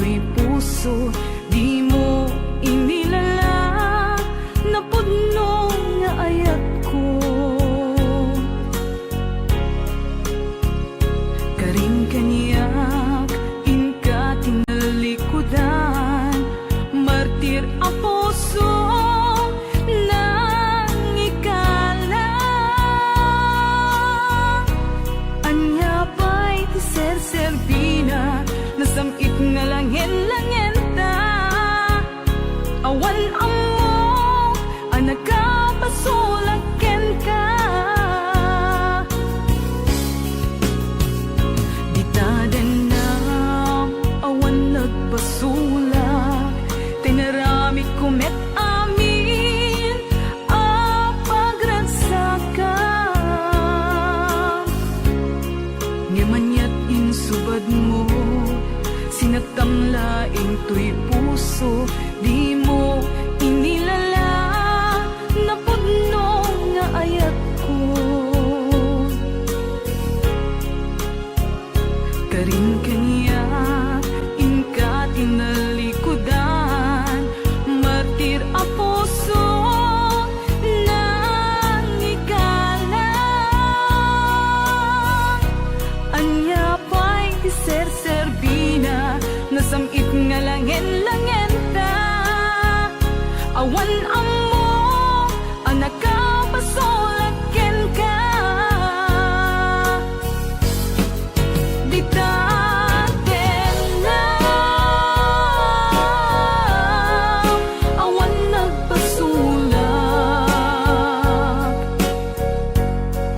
to'y puso, di mo inilala, napudno nga ayat ko. Karing kaniyak, inka tinalikudan, martir ang puso, nang ikalang. Anya pa'y tiser-serbina, nasamit nga langin-langin ta. Awan amo, anak ka, pasulaken ka. Ditadan na, awan nagpasulak, tinarami kumet amin, apagransakan. Ngamanyat insubad mo, sinagtamlaing to'y puso, di mo inilala, napudno nga ayat ko. Karing kaniya, inka tinalikudan, martir ang puso, nang ikalang. Anya pa'y tiser-serbina, nasamit nga langin-langin ta. Awan amo, anak ka, pasulaken ka. Ditaten na, awan nagpasulak,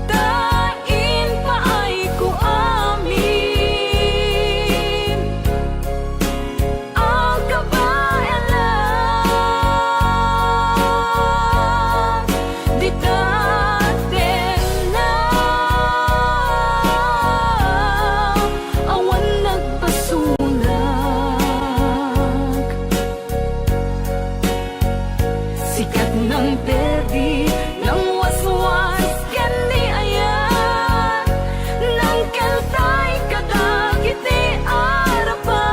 tain pa ay ko amin, ang kabayan lang. Ditaten na, awan nagpasulak, sikat ng perdi, ng waswas kani ayan, ng kaltay kadagiti arapaan.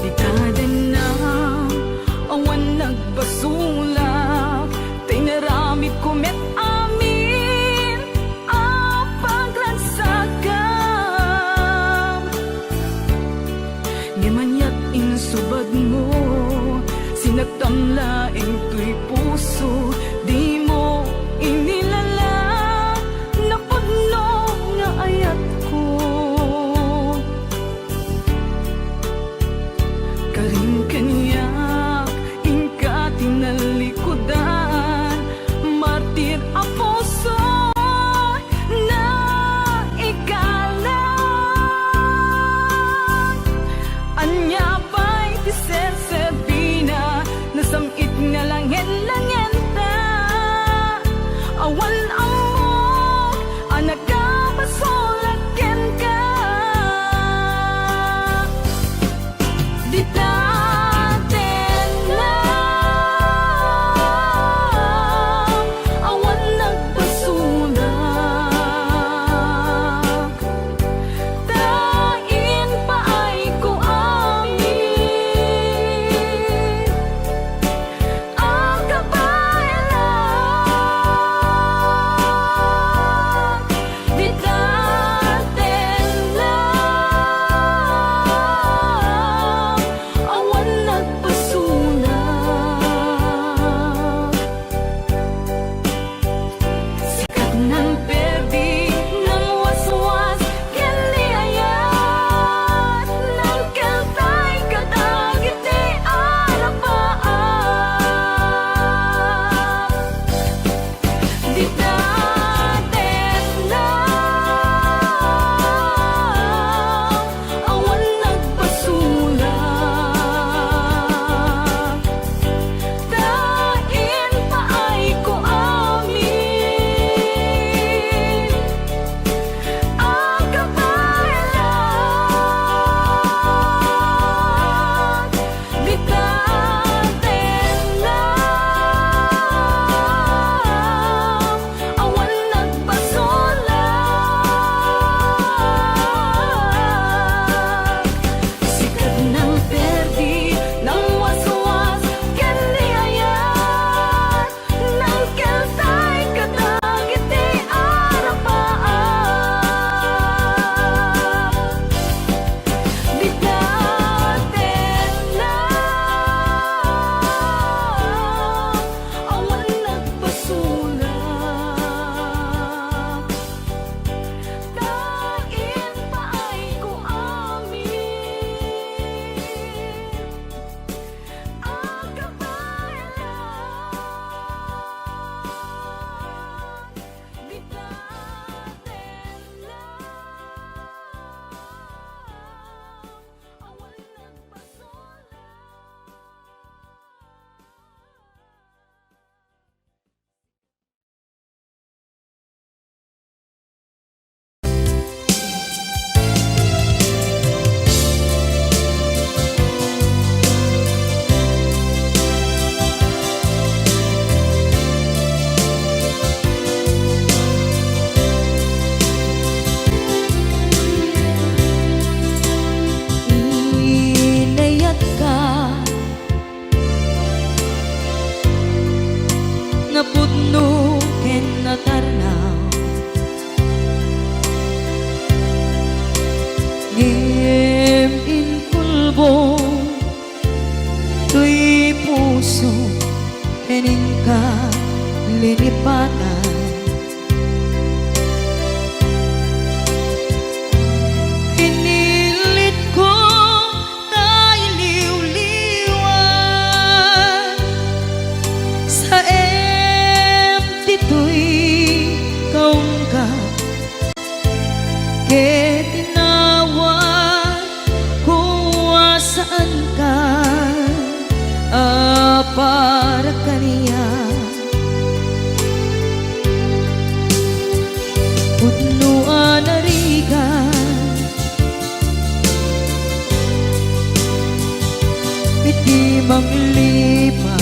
Ditadan na, awan nagpasulak, tinaramid kumet amin, apaglansakan. Ngamanyat insubad mo, sinagtamlaing to'y puso, di mo inilala, napudno nga ayat ko. Karing kaniyak, inka tinalikudan, martir ang puso, na ikalang. Anya pa'y tiser-serbina, nasamit nga langin-langin ta. enin ka linipatan. Pinilit ko na iliw-liwan sa empty to'y kaungkat. Ke tinawag kung saan ka, para kaniya punuan arigan iti manglipan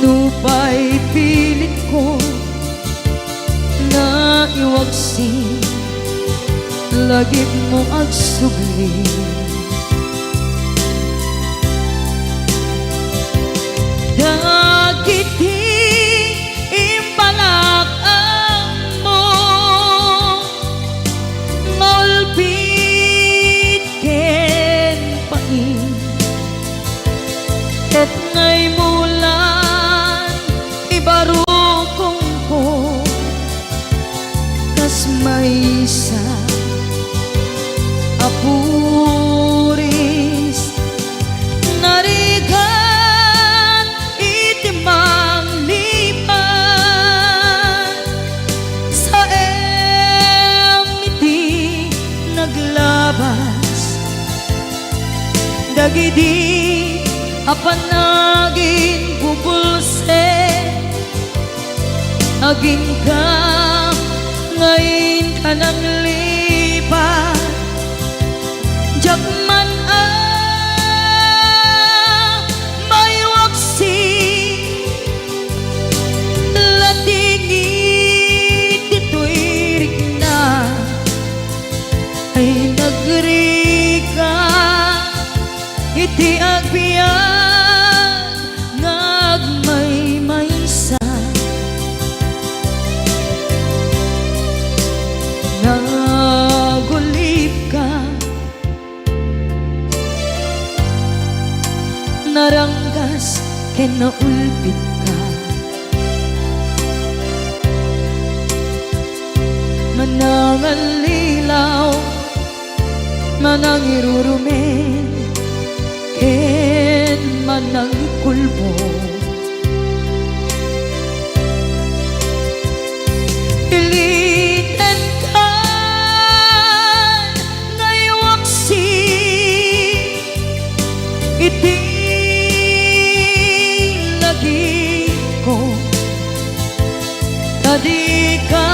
nupay pilit ko na iwagsin lagip mo agsugli. Dagiti imbalak mo ngolpit ken pain et ngay mulan ibarukong ko kas maysa apuris narigan itimang lipan sa emiti naglabas dagidi apanagin bubulse aging ka ngayon ka nang lipat jakman may waksi latingit dito'y rigna ay nagrika iti agbiyan ngagmay maysa nagulip ka naranggas ken naulpit ka manangal lilaw manang irurumen ken manang kulbo piliten ka ngaywaksi iti lagi ko tadi ka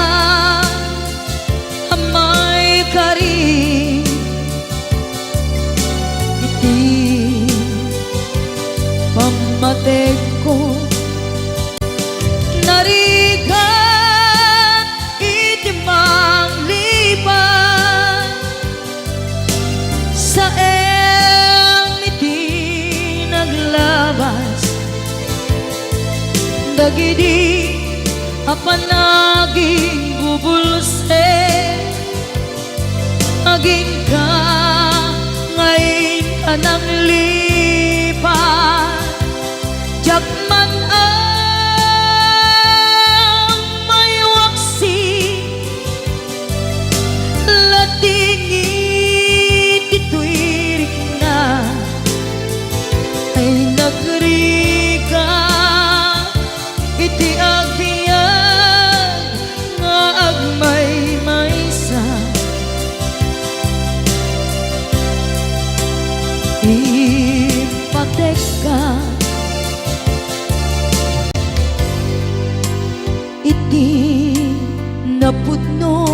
amay kari iti pamatek ko narigan iti manglipan sa emiti naglabas dagidi apanaging bubulse aging ka ngayon ka nang lipat jakman may waksi latingit ito'y rigna ay nagrika iti agbiyan nga agmay maysa ipatek ka iti napudno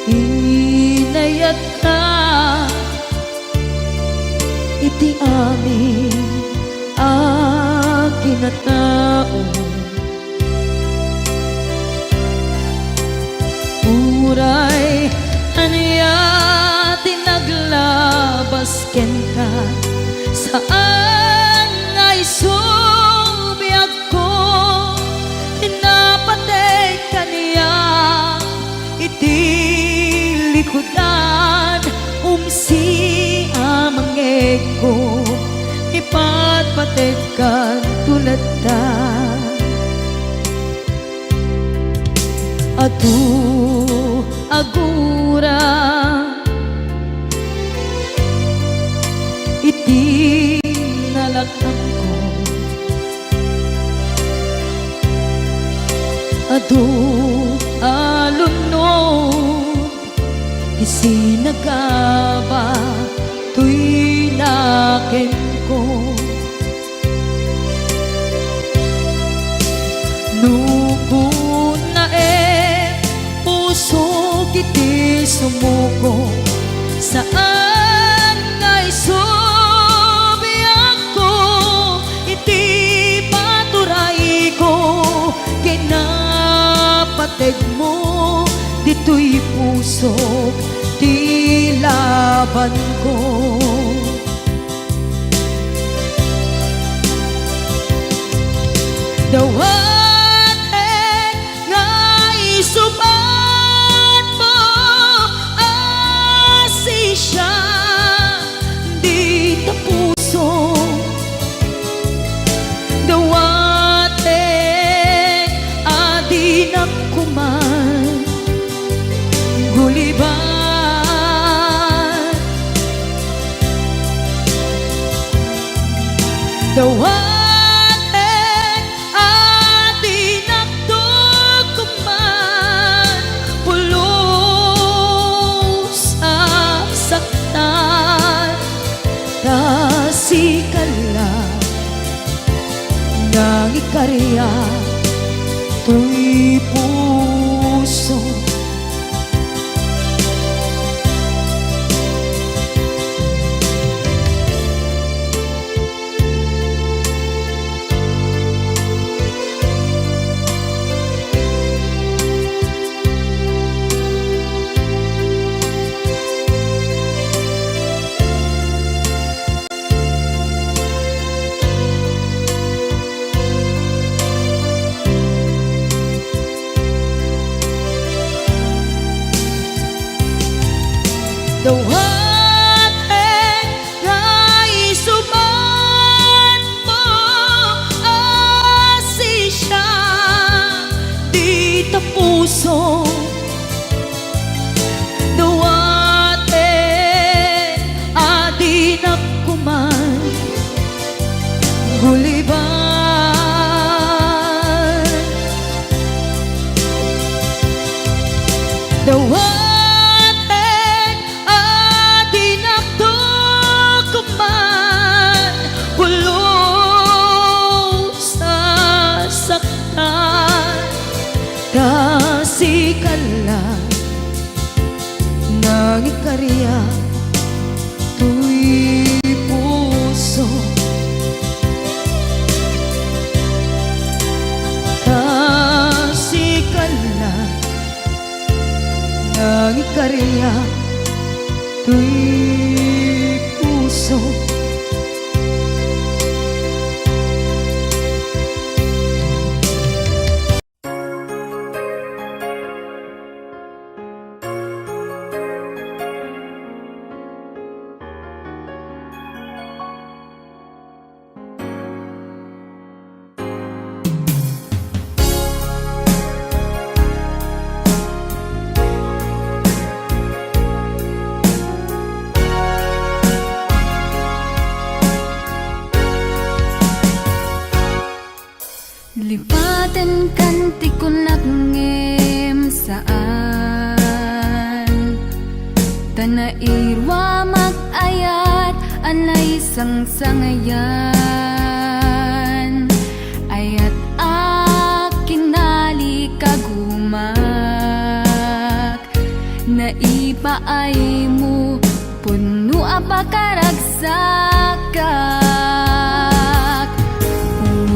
inayat ka iti amin akin na tao uray aniya tinaglabas ken ka saan ngay subiyag ko pinapatay ka niya iti likudan ko ipatpatekan tulad ta. Atu agura iti nalakang ko. Adu alunod isinagaba tuy naken ko. Nukun na puso kiti sumuko saan ngay subiyak ko iti paturay ko kinapateg mo dito'y puso di laban ko. Dawat ngay subat mo asisya di ta puso. Dawat adi nakuman guliban. Dawat nang ikarya tuy puso. Dawat ngay subat mo asisya di ta puso. Dawat adi nakuman guliban. Dawat kasikala nang ikarya tuy puso. Kasikala nang ikarya tuy puso. Lipatan kanti ko nagngem saan Tanairwa mag-ayat anay sang-sangayan Ayat akin nali kagumak Naipaay mo puno apakaragsakak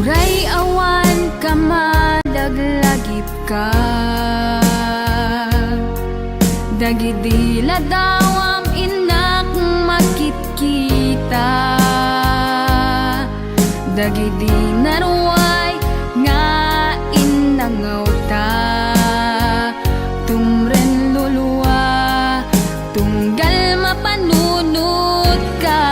Uray awan kamadaglagip ka Dagidila dawam inak makit-kita Dagidi naruay nga inangaw ta Tumren luluwa tunggal mapanunod ka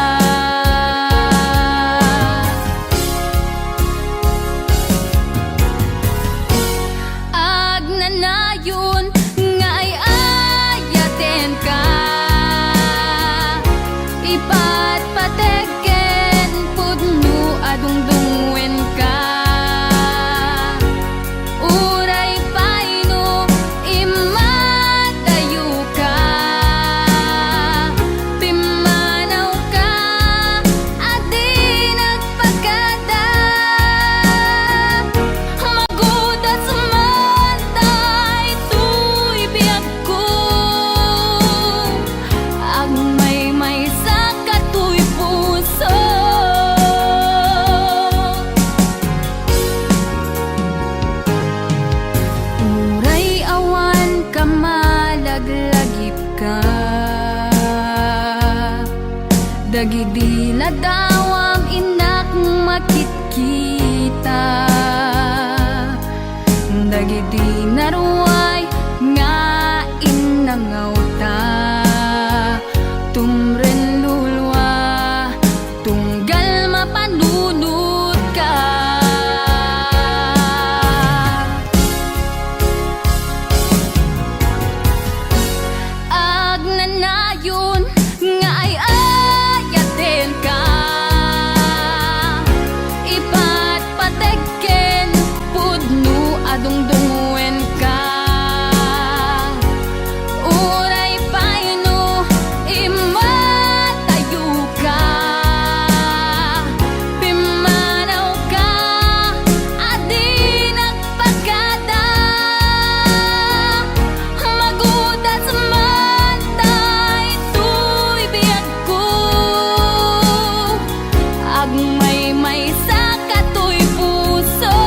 Dagidi ladawam inak makit-kita, dagidi naruay nga inangawta, tumren lulwa tunggal mapanunod ka. Agnanayon nga ay ayaten ka, ipat pategken pudno adungdungwen ka. Uray paino imatayo ka, pimanaw ka adi nagpagada, magudas man tay biyag ko, agmay may sa katoy puso.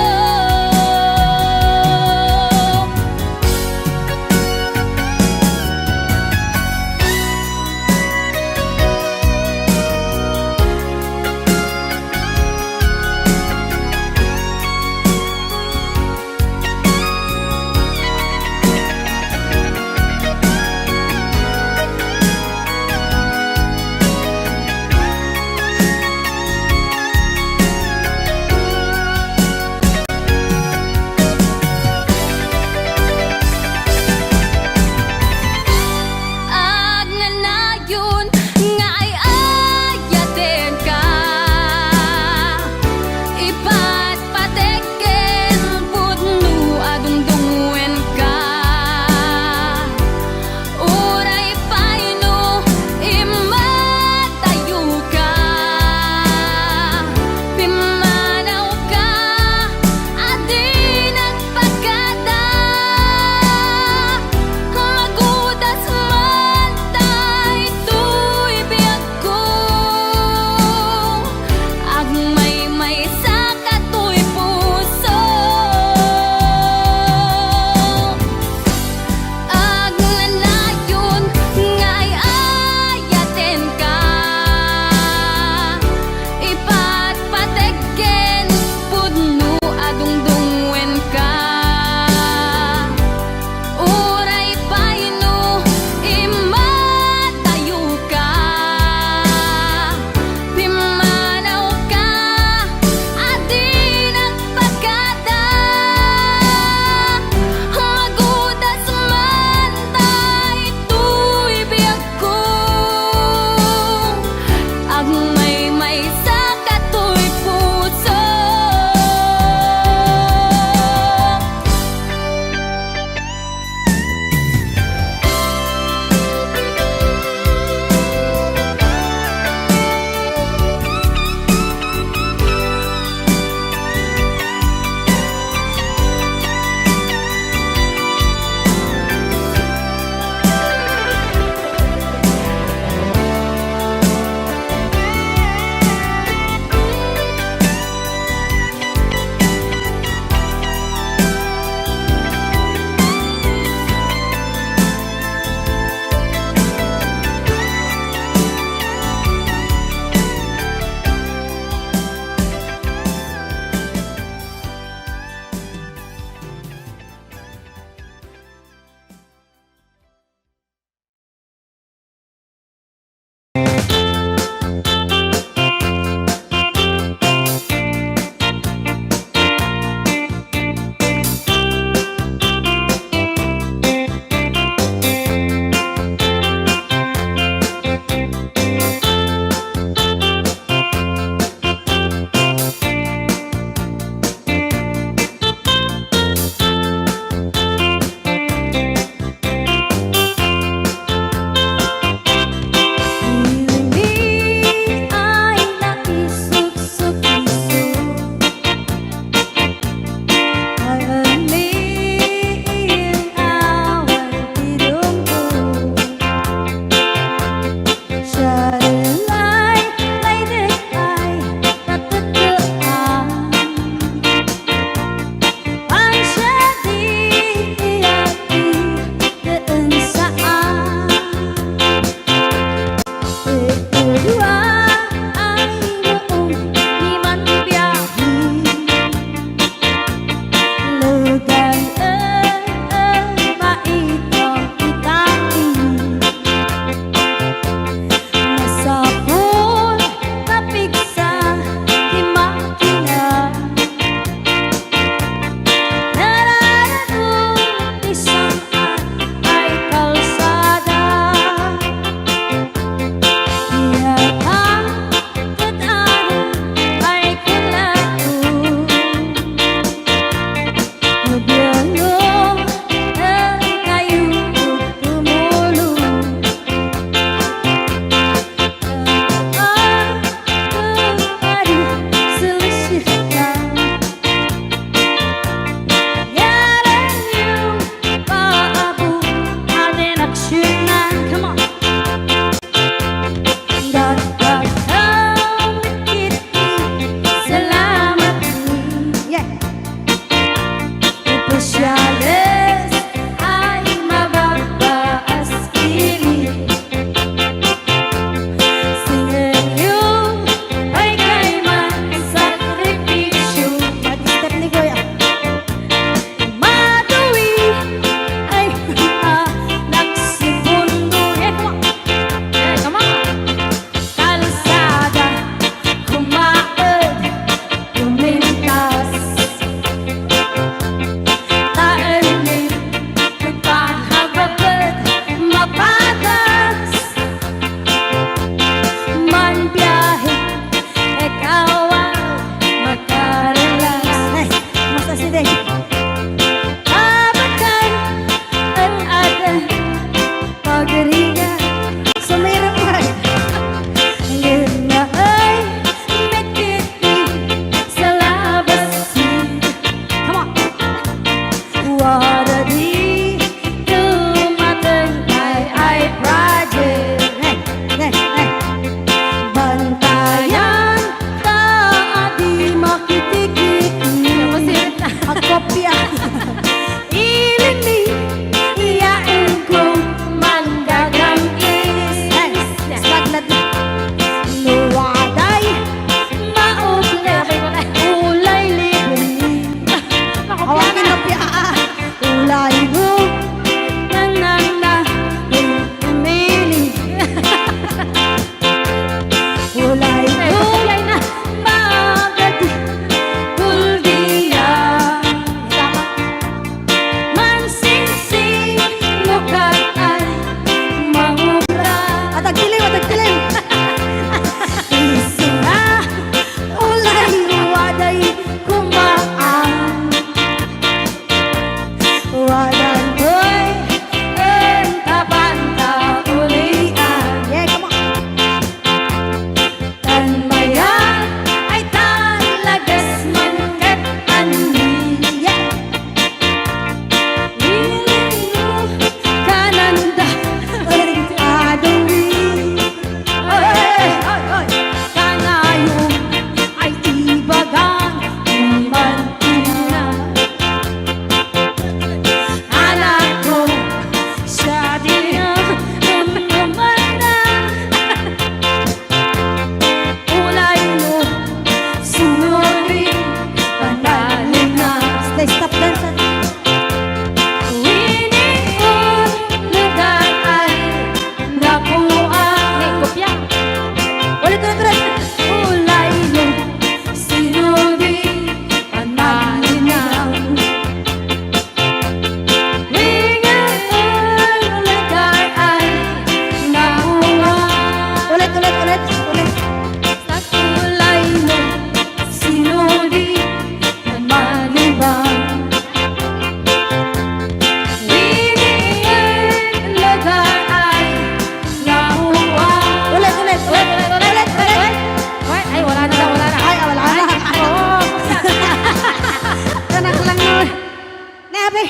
abe.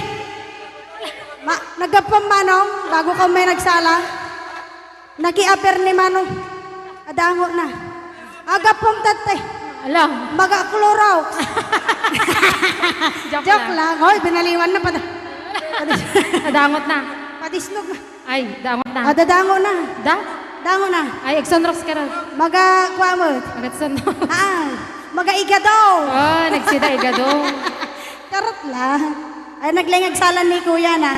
Nagapam manong, bago ka may nagsala. Nakiaper ni manong. Adango na. Agapam tate. Alam. Magakluraw. Joke Joke lang. Hoy, binaliwan na pa. Nadangot na. Patisnog na. Ay, dangot na. Dadango na. Da? Dango na. Ay, Exonrox ka rin. Magakwamot. Agatsunrox. Magaiga daw. Oh, nagsida igado. Karot lang. Ay, naglingag salan ni kuya na.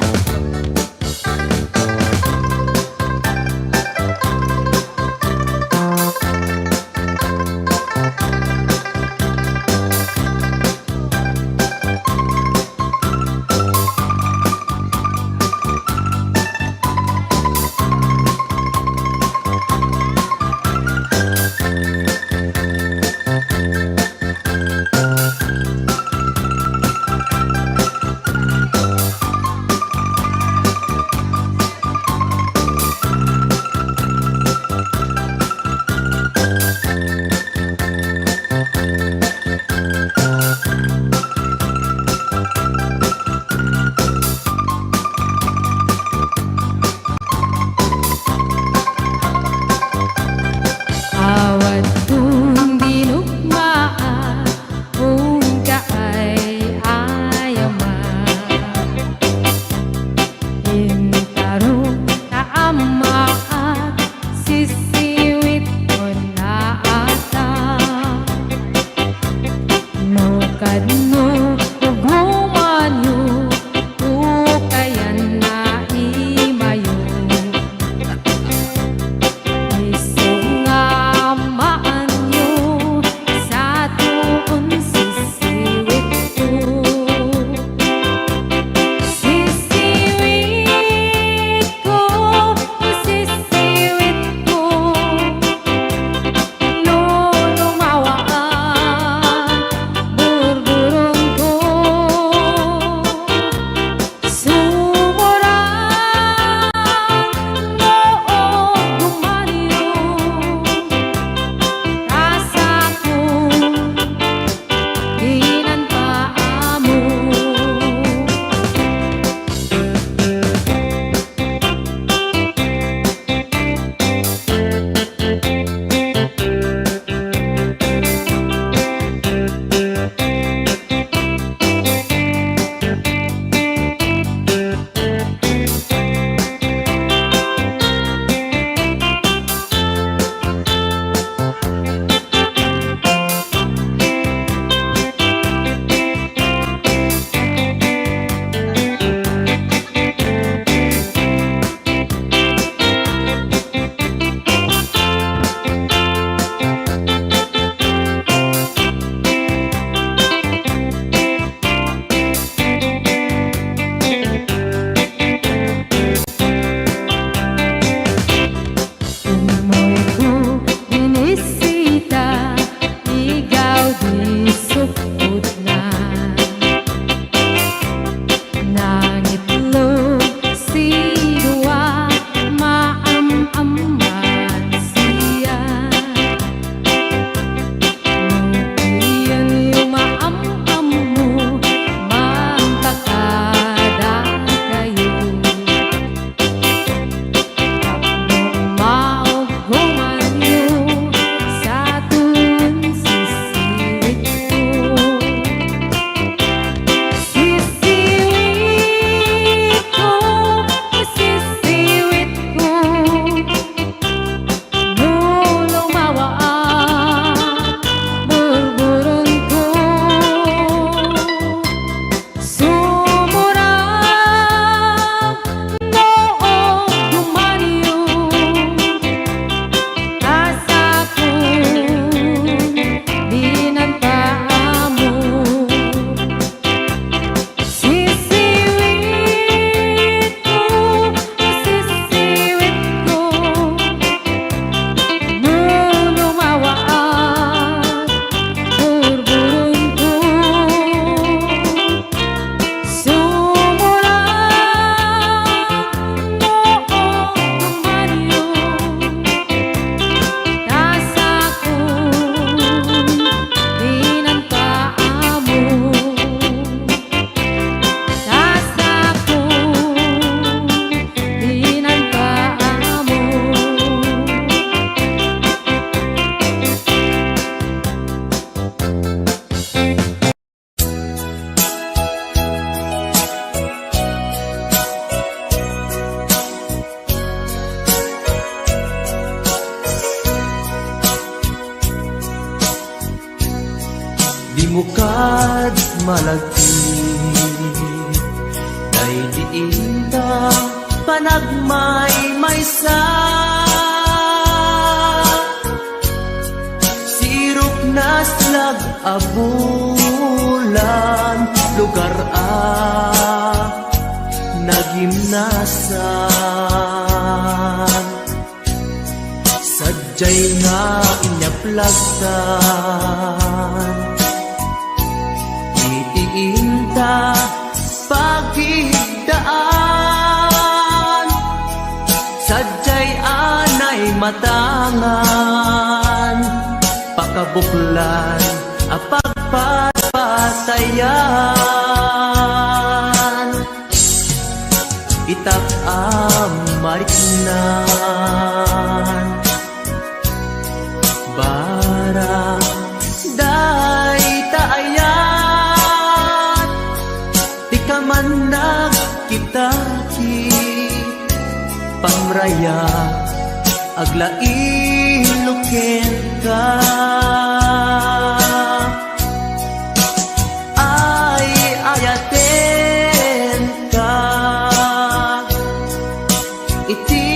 malagi day diinta panagmay-maysa sirok na slag abulan lugar nagimnasan sadyay nga inyaplagtan itiinta pagigdaan sadyay anay matangan pakabuklan apagpapatayan itak amariknan barang day taayat di ka man nagkitaki pamraya aglailuken ka ay ayaten ka iti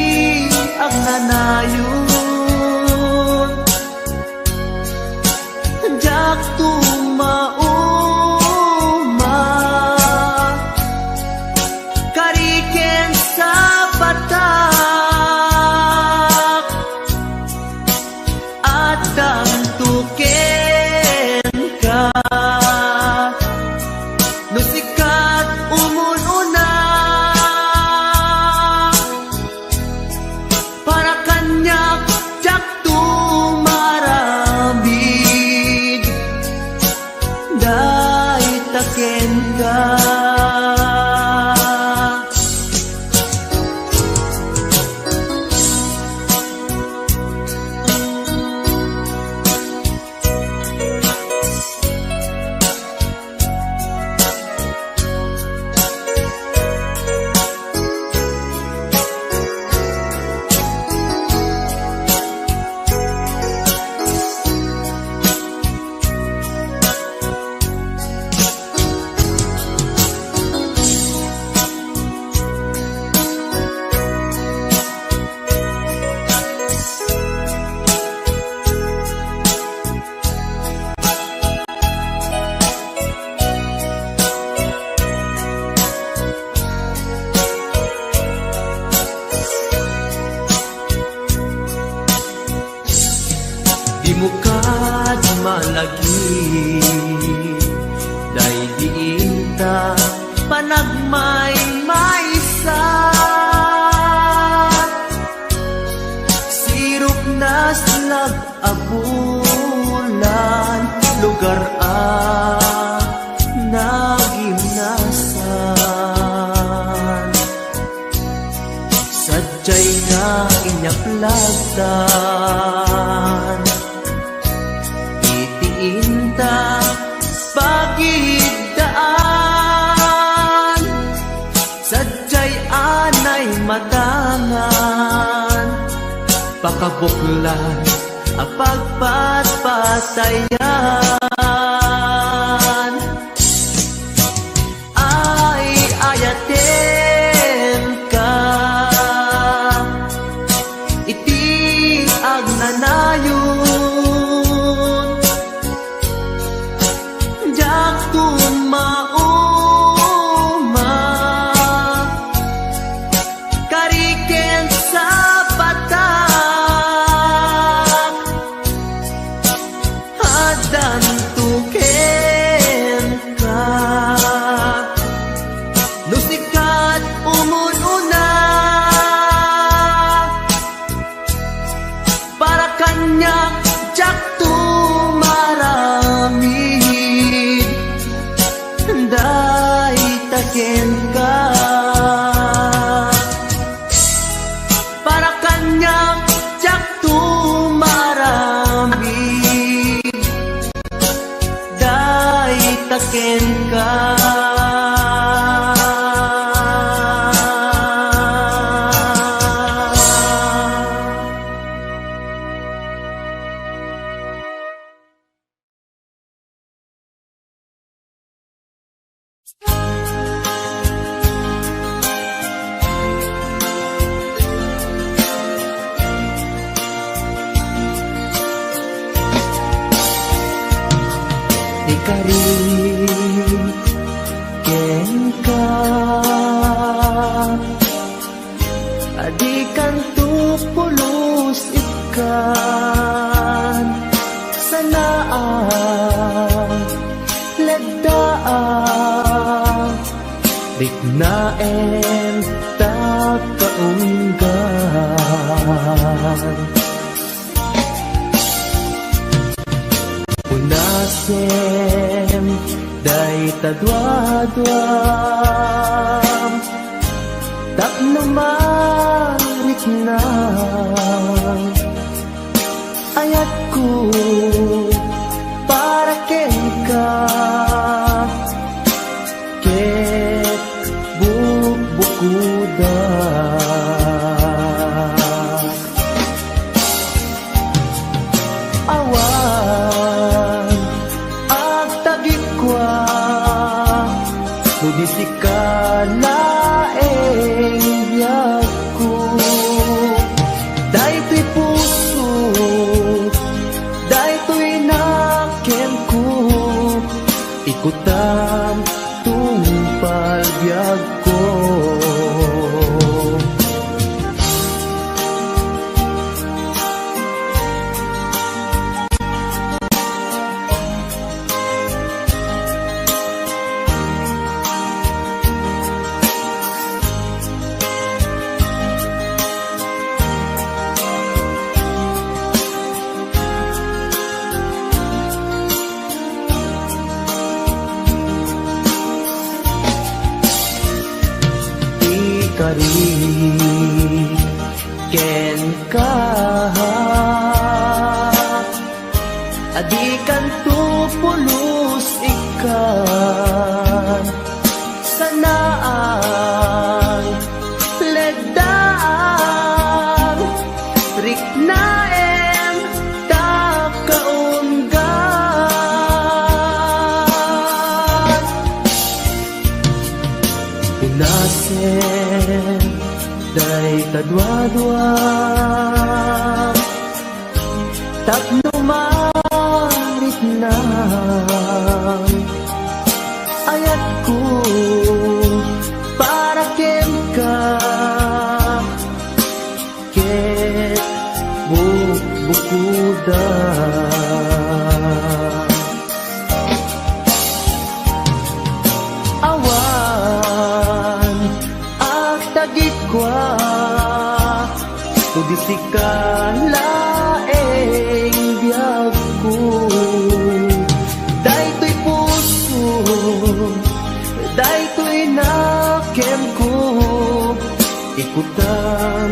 ang nanayon jak tumauma kariken sa batak at damtuken ka nusikat umununa para kanyak jak tumaramid day taken ka di mukad malagi day diinta panagmay-maysa sirok na slag abulan lugar nagimnasan sadyay nga inyaplagtan itiinta pagigdaan sadyay anay matangan pakabuklan apagpatpatayan ay ayaten ka iti agnanayon jak tumauma kariken sa batak hadan tuken ka nusikat umununa para kanyak jak tumaramid day taken ka para kanyak jak tumaramid day taken ka Ikari ken ka adikan tu pulos ikan sanaan ledaan dignaen tak kaunggan Unasem day tadwadwam tak namarik na ayatku para kenka ket bukuda awan agtagikwa nudisikalaeng biyagku daytoy puso daytoy nakenku ikutan tungpal biyagko Ikari ken ka adikan tu pulos ikan sanaan ledaan riknaen tak kaunggan Unasem day tadwadwa tak numarik na ayatku para kenka ket bukuda awan agtagikwa tudisikalaeng biyagku daytoy puso daytoy nakenku ikutan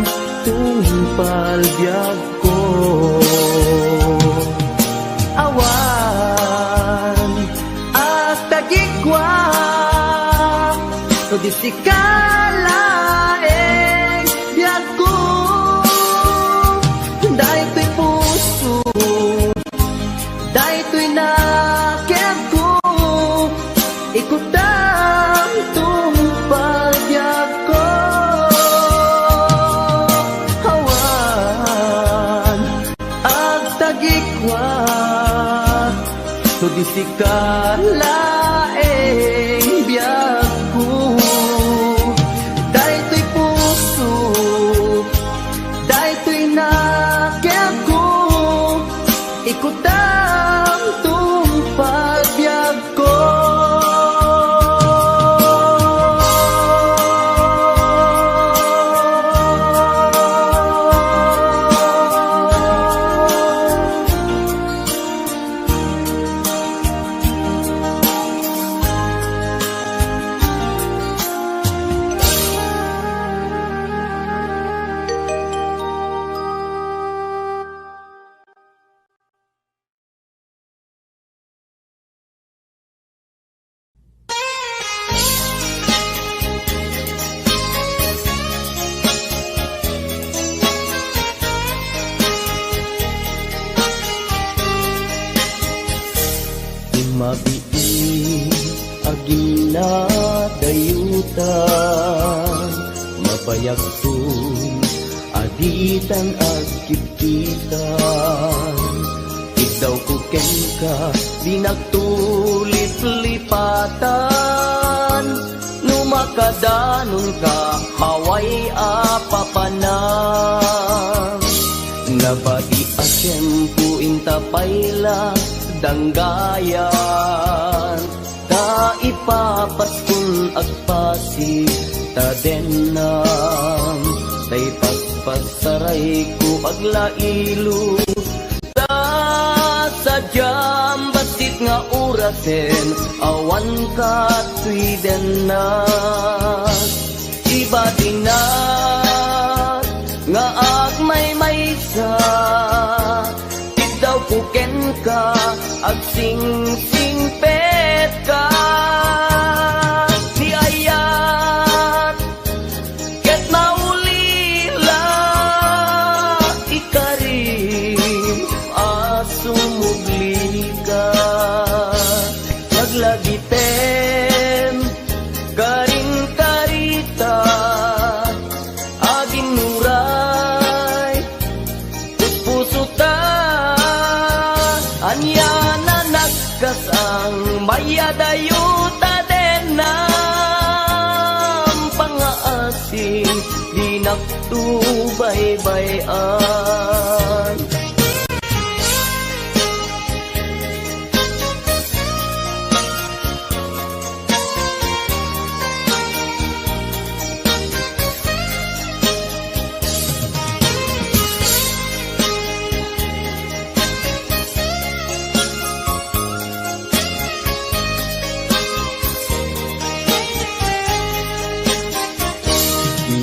tungpal biyagko awan agtagikwa tudisikalaeng biyagku daytoy puso daytoy nakenku ikutan tungpal biyagko awan agtagikwa tudisikalaeng biyagku daytoy puso daytoy nakenku ikutan tungpal biyagko pinadayutan, mabayagtun aditan at kititan. Ikaw kuken ka, di nagtulip-lipatan, numakadanon ka, haway apapanang. Nabati asyempu intapayla danggayan, ta ipapaskun agpasi ta denam, tay pagpasaray ko aglailo ta sadyam basit nga urasen awan ka tuidenas ibatinas nga agmay sa daw kuken ka agsing-sing pet ka di ayat ket maulila ikarim asumugli ka maglagiten karing karita aging nuray puso ta anya na nagkasang mayadayuta den ng pangaasing di nagtubaybayan.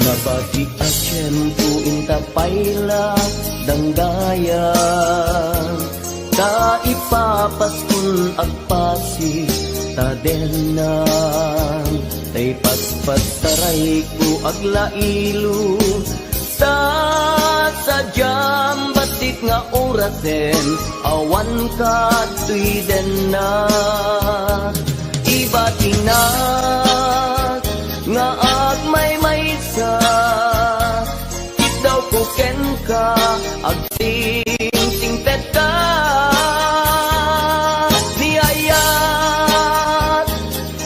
Nabati asyempu intapayla danggayan, ta ipapaskun agpasi ta denang, tay paspasaray ko aglailo ta sadyam basit nga orasen awan ka tuidenas ibatinas nga agmay-maysa ikaw kuken ka agsing-singpet ka niyayat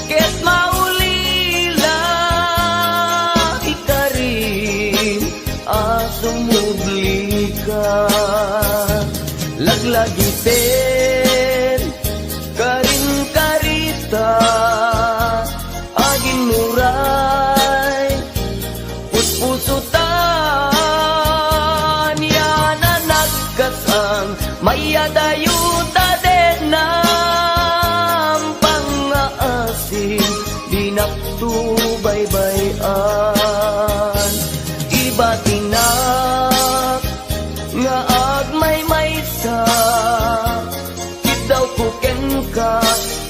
ket maulila ikarim asumugli ka laglagiten karin karita aging muray puspusutan yan na nagkasang mayadayuta den ng pangaasing di nagtubaybayan ibatinak nga agmay-maysa daw kuken ka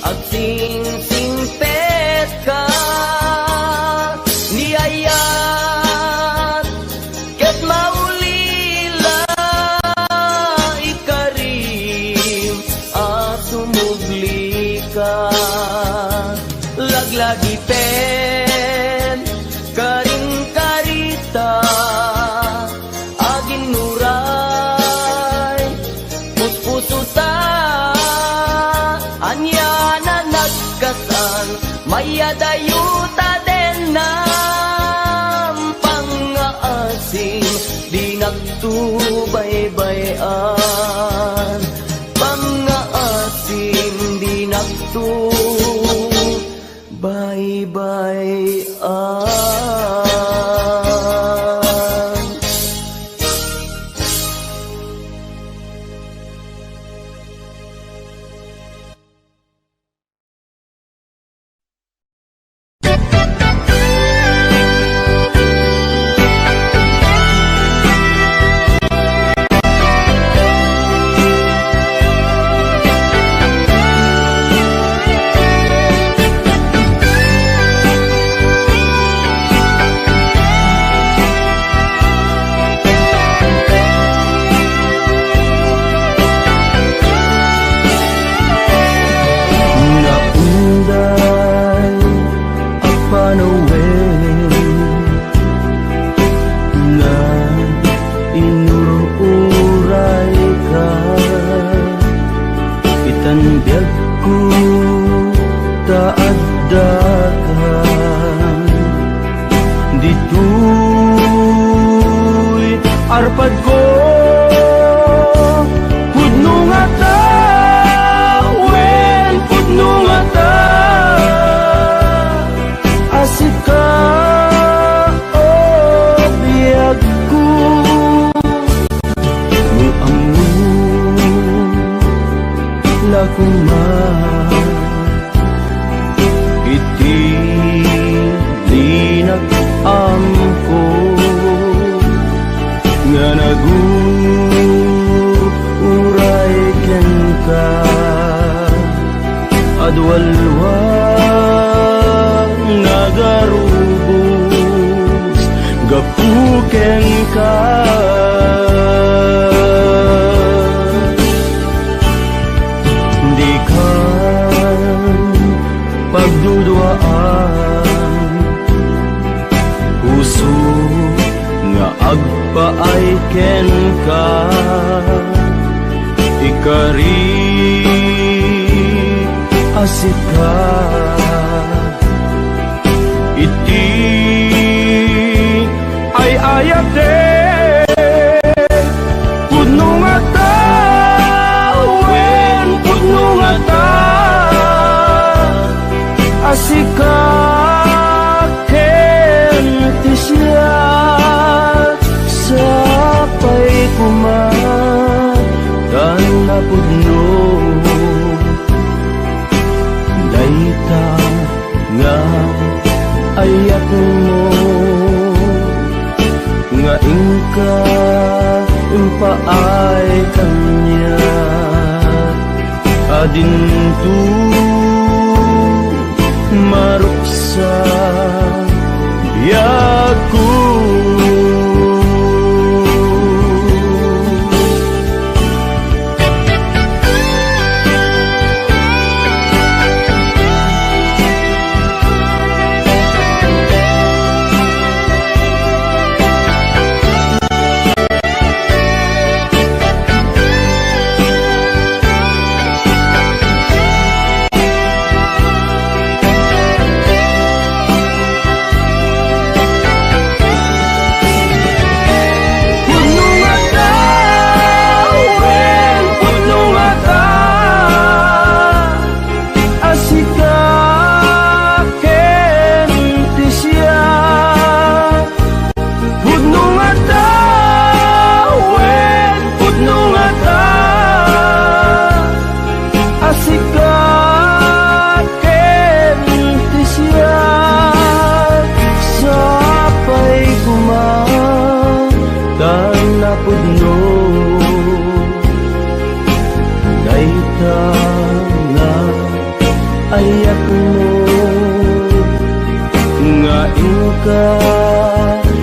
agsing-sing pet ka niyayat ket maulila ikarim asumugli ka laglagiten karing karita aging nuray puspusuta anya na nagkasang mayadayuta den ng pangaasing di nagtubaybayan pangaasing di nagtubaybayan. arpad ko pudno nga ta, wen pudno nga ta, asik ka o biyag ko muamon lakong ma iti linag amko nga naguray ken ka adwalwang nagarubos gapuken ka di ka pagduduaan puso nga agpaay ken ka ikari asik ka iti ay ayate pudno nga ta, wen pudno nga ta, asik ka ken ti siya sapay kumakan na pudno dayta nga ayak mo nga ingka impaay kanya adintu maruksa biyag ko ayak mo nga ingka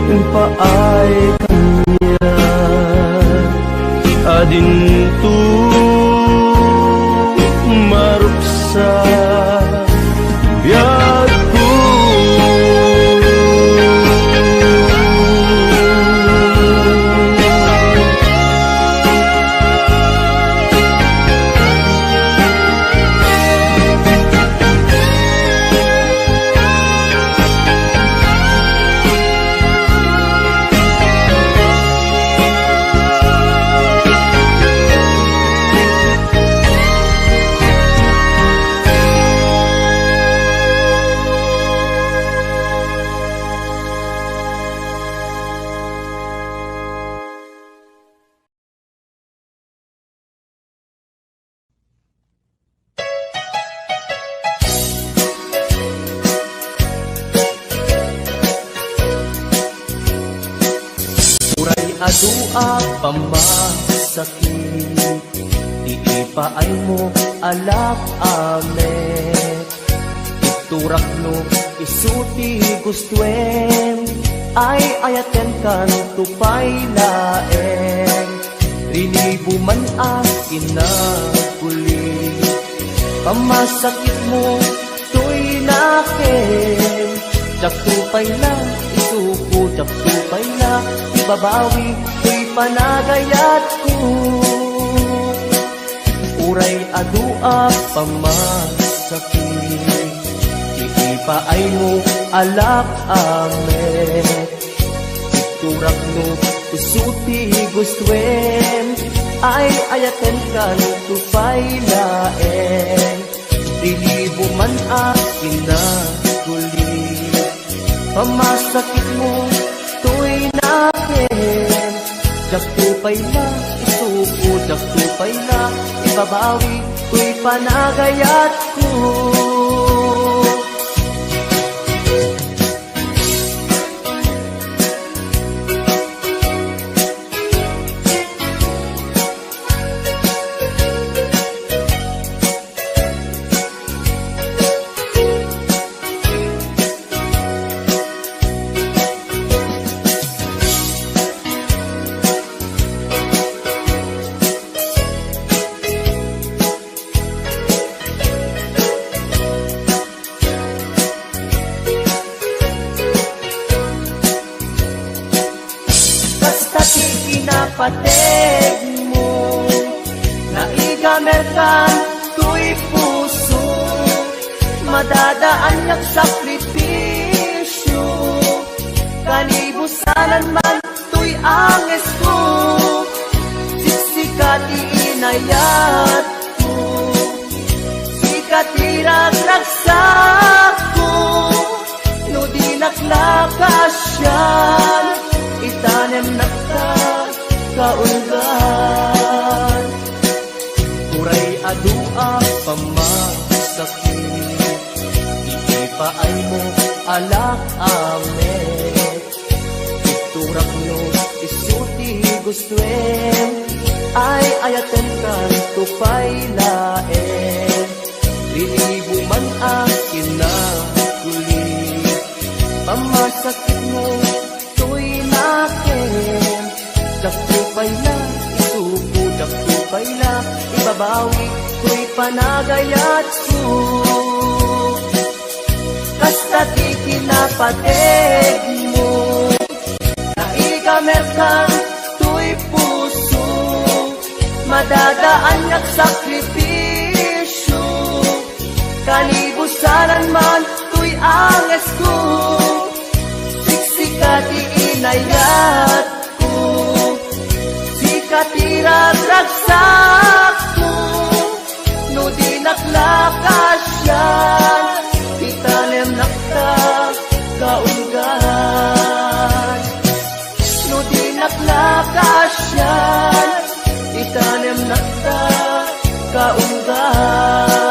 impaay kanya adintu maruksa biyag ko adua pamasakit iipaay mo alak amet iturak no isuti gustuen ay ayaten kan tupay laeng rinibo man akin na kuli pamasakit mo tuy nakin jak tupay lang isuko jak tupay lang babawi ko'y panagayat ko uray adua pamasakit iipaay mo alak amet iturak no usuti gustuen ay ayaten kan tupay laen dilibo man akin na guli pamasakit mo tuy nakin jak tupay na isuko jak tupay na ibabawi tuy panagayat ko. Pateg mo naigamer ka tuy puso madadaan ng sakripisyo kanibusanan man tuy anges ko siksikati inayat ko sikati ragragsak ko no di naklakasyan itanem nakta kaulgan kuray adua pamasakit iipaay mo alak amet iturak no isuti gustuen ay ayaten kan tupay laen lilibo man akin na kulit pamasakit mo tuy nakin daktupay na, isuko daktupay na, ibabawi ko'y panagayat ko. Kasta't ikinapatid mo, naigamer kang tuy puso, madadaan ng sakripisyo, kanibusanan man tuy anges ko, siksikati inayat katirag-ragsak ko no di naklakasyan itanem nakta kaulgan no di naklakasyan itanem nakta kaulgan.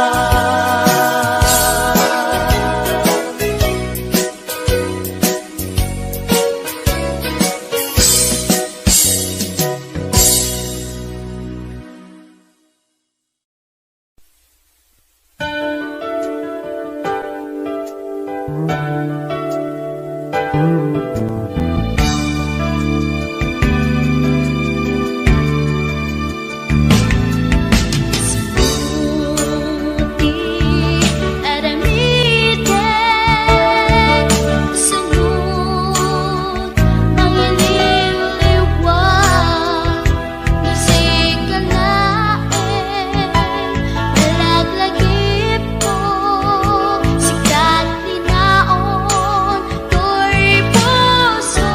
Sikat tinaon, tuy puso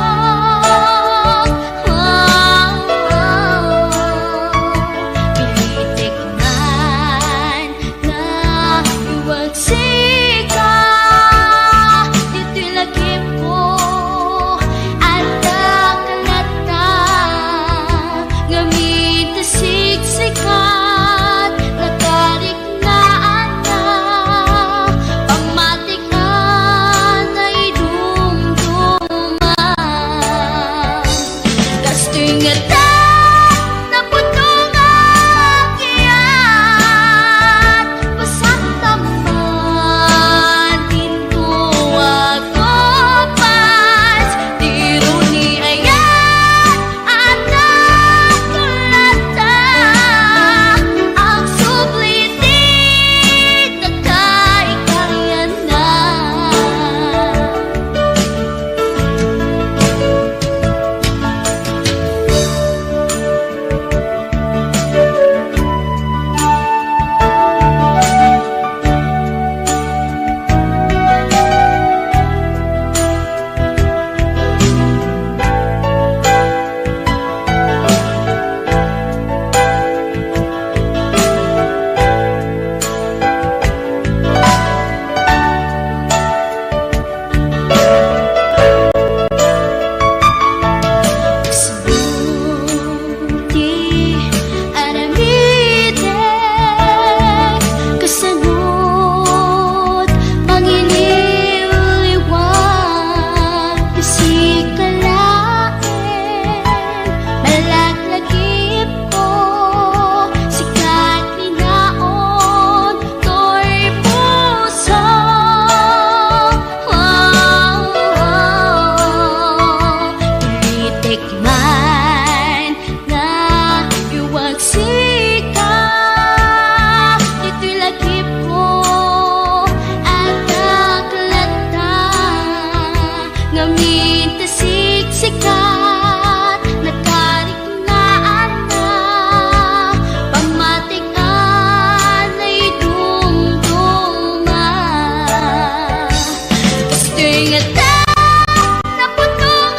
ingatan na punong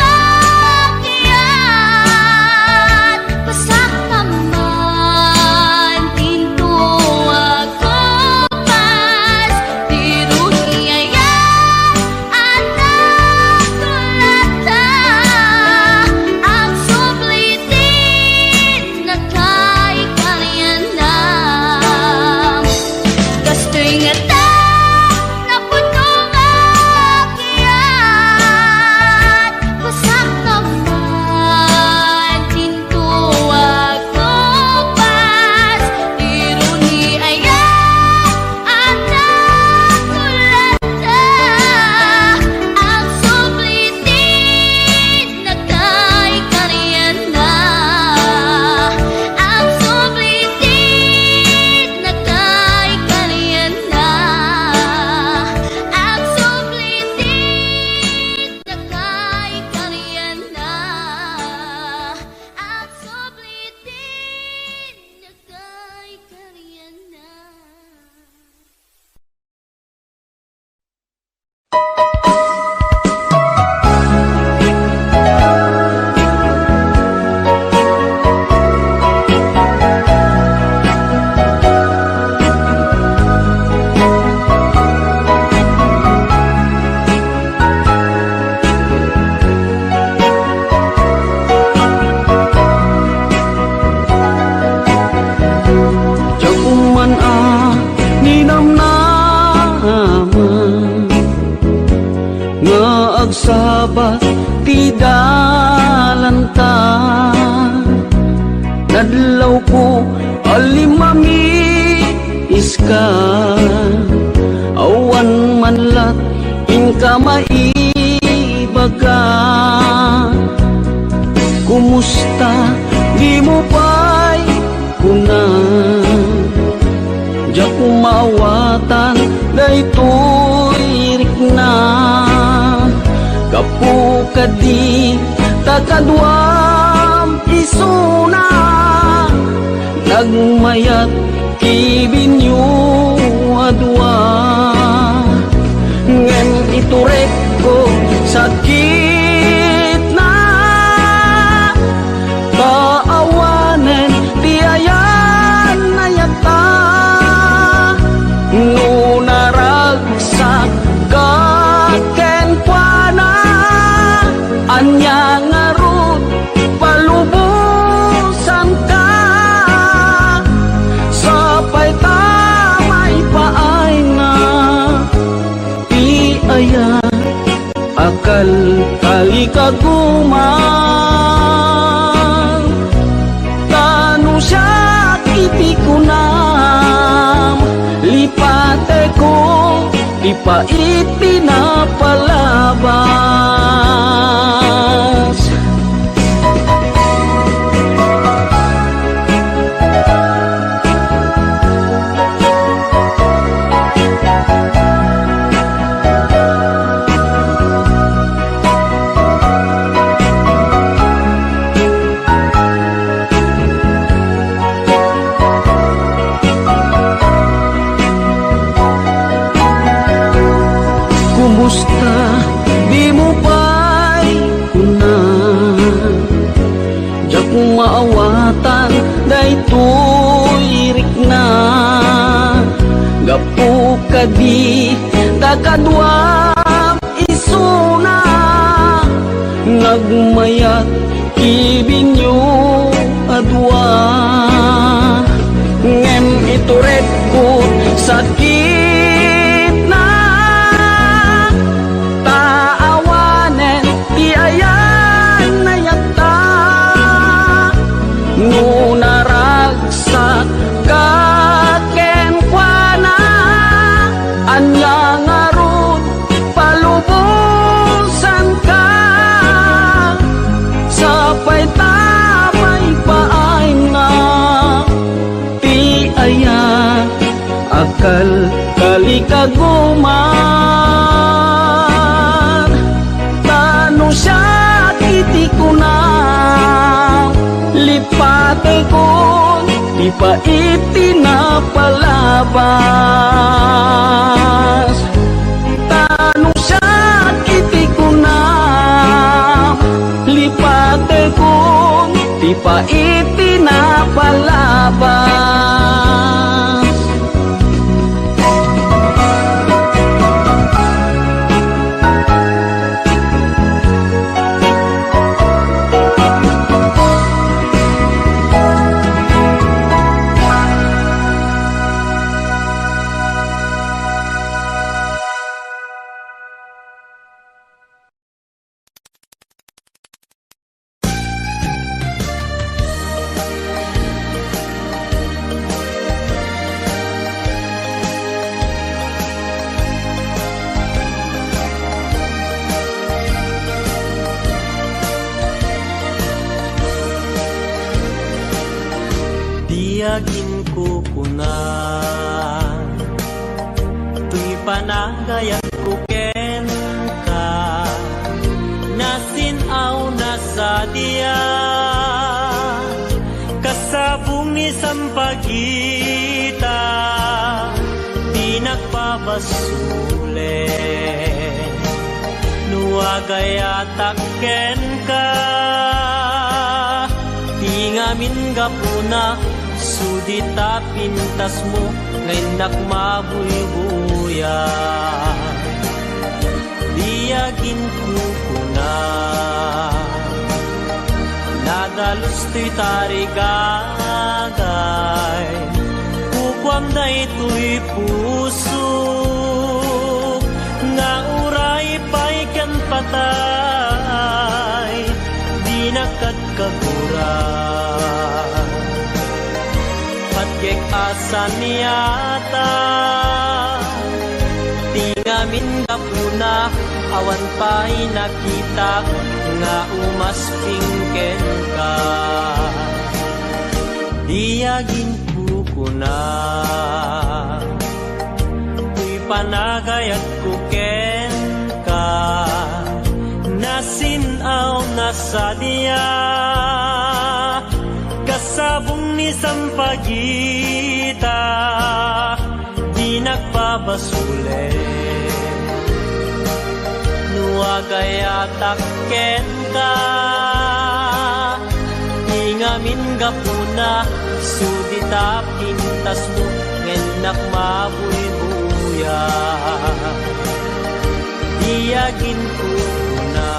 akyat. Pasak naman pinto ako pas tiro niyaya at nagtulata ang sublitin na kay kalyanang. Gasto ingatan na punong akyat. Pasak naman pinto ako pas tiro niyaya at nagtulata ang sublitin na kay kalyanang. Ang sublitin na kay kalyanang. Ang sublitin na kay kalyanang. Ang sublitin na kay kalyanang. Jakuman ninamnaman nga agsabat ti dalanta. Nadlaw ko alimami iska awan manlat inka maibaga. Kumusta di mo pa'y kunan ja kumawatan daytoy rikna. Kapu kadi takadwam isuna nagmayat kibinyo adwa. Ngem iturek ko sakit na kaawanen tiayan na yata. No naragsak kaken kuana anya ngarut palubusan ka. Sapay tamay paay na ti aya akal kali kaguman. Tanu sakiti kunam lipate ko ipaiti na palabas. Kumusta di mo pa'y kunan ja kung maawatan daytoy rikna. Gapu kadi takadwam isuna nagmayat kibinyo adwa. Ngem ituret ko sakit na taawanen ti ayan na yata. No naragsak kaken kuana anya ngarut palubusan ka. Sapay tamay paay na ti aya akal kali kaguman. Tanu sakiti kunam lipate ko ipaiti na palabas. Tanu sakit di pa ipinapalabas. Tiyagin ko kunan, tuy panagayat ko ken ka, nasinaw na sa diya, kasabong ni sampagita, di nagpabasule, nuagayatak ken ka, tingamin gapuna, sudita pintas mo ngayon nakmabuy-buya. Diyagin ko na nadalos to'y tarigagay, kukwam na ito'y puso nga uray pa'y kan patay, di nakatkaguran. Patgek asan niyata, tingamin kapuna, awan pa'y nakita nga umaspingken ka. Diyagin ko na, tuy panagayat ko ken ka, nasinaw na sa diya, kasabong ni sampagita, di nagpabasule, nuagayatak ken ka, tingamin gapuna, sudita pintas mo ngen nakmabuy-buya. Diyagin ko na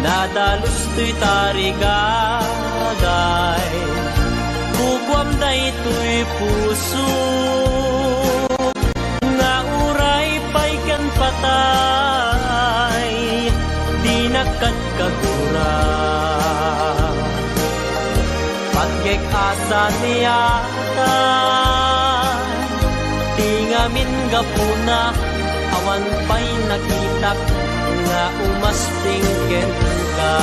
nadalos to'y tarigagay, kukwam na ito'y puso nga uray pa'y kan patay, di nakatkaguran. Patgek asa niyata, tingamin gapuna, awan pa'y nakitak nga umaspingken ka.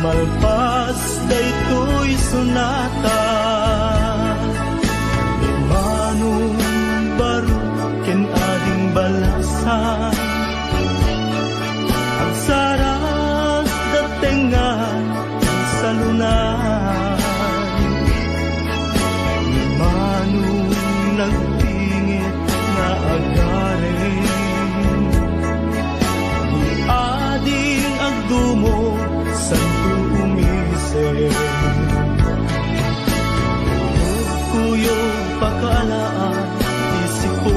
malpas daytoy sonata manong baro ken ading balasan ang saras datengan sa lunan manong nagtingit nga agarin ni ading agdumo santo umisip kuyog pakalaan isipo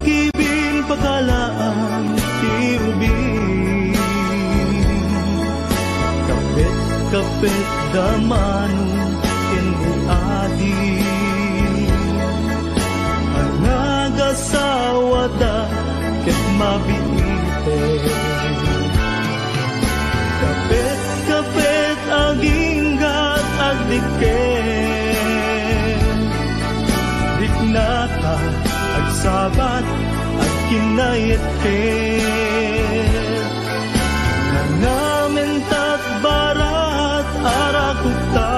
kibin pakalaan tirubin kapit damanong adi ang nagasawa da ket mabiite kapit aginggat agdiken diknata agsabat agkinayet nanamintat barat arakuta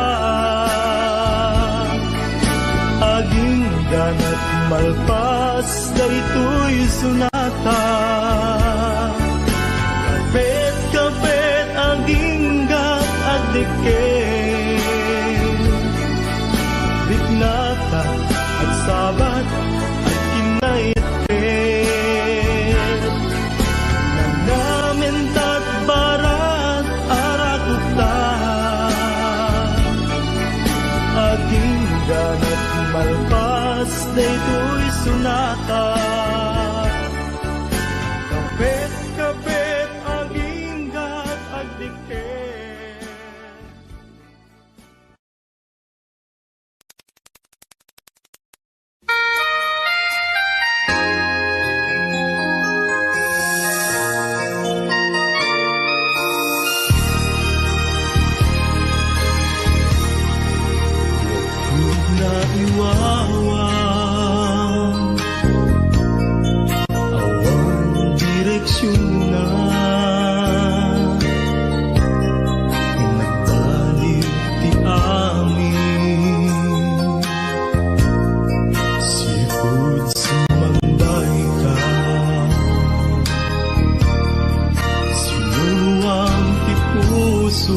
aging ganat malpas daytoy sunata kapit aging gat agdiken diknata agsabat agkinayet nanamintat barat arakuta aging ganat malpas daytoy sunata kapit aging gat agdiken. Naiwawan awan direksyon na nagbalik ti amin sipud sumambay ka sinuwang ti puso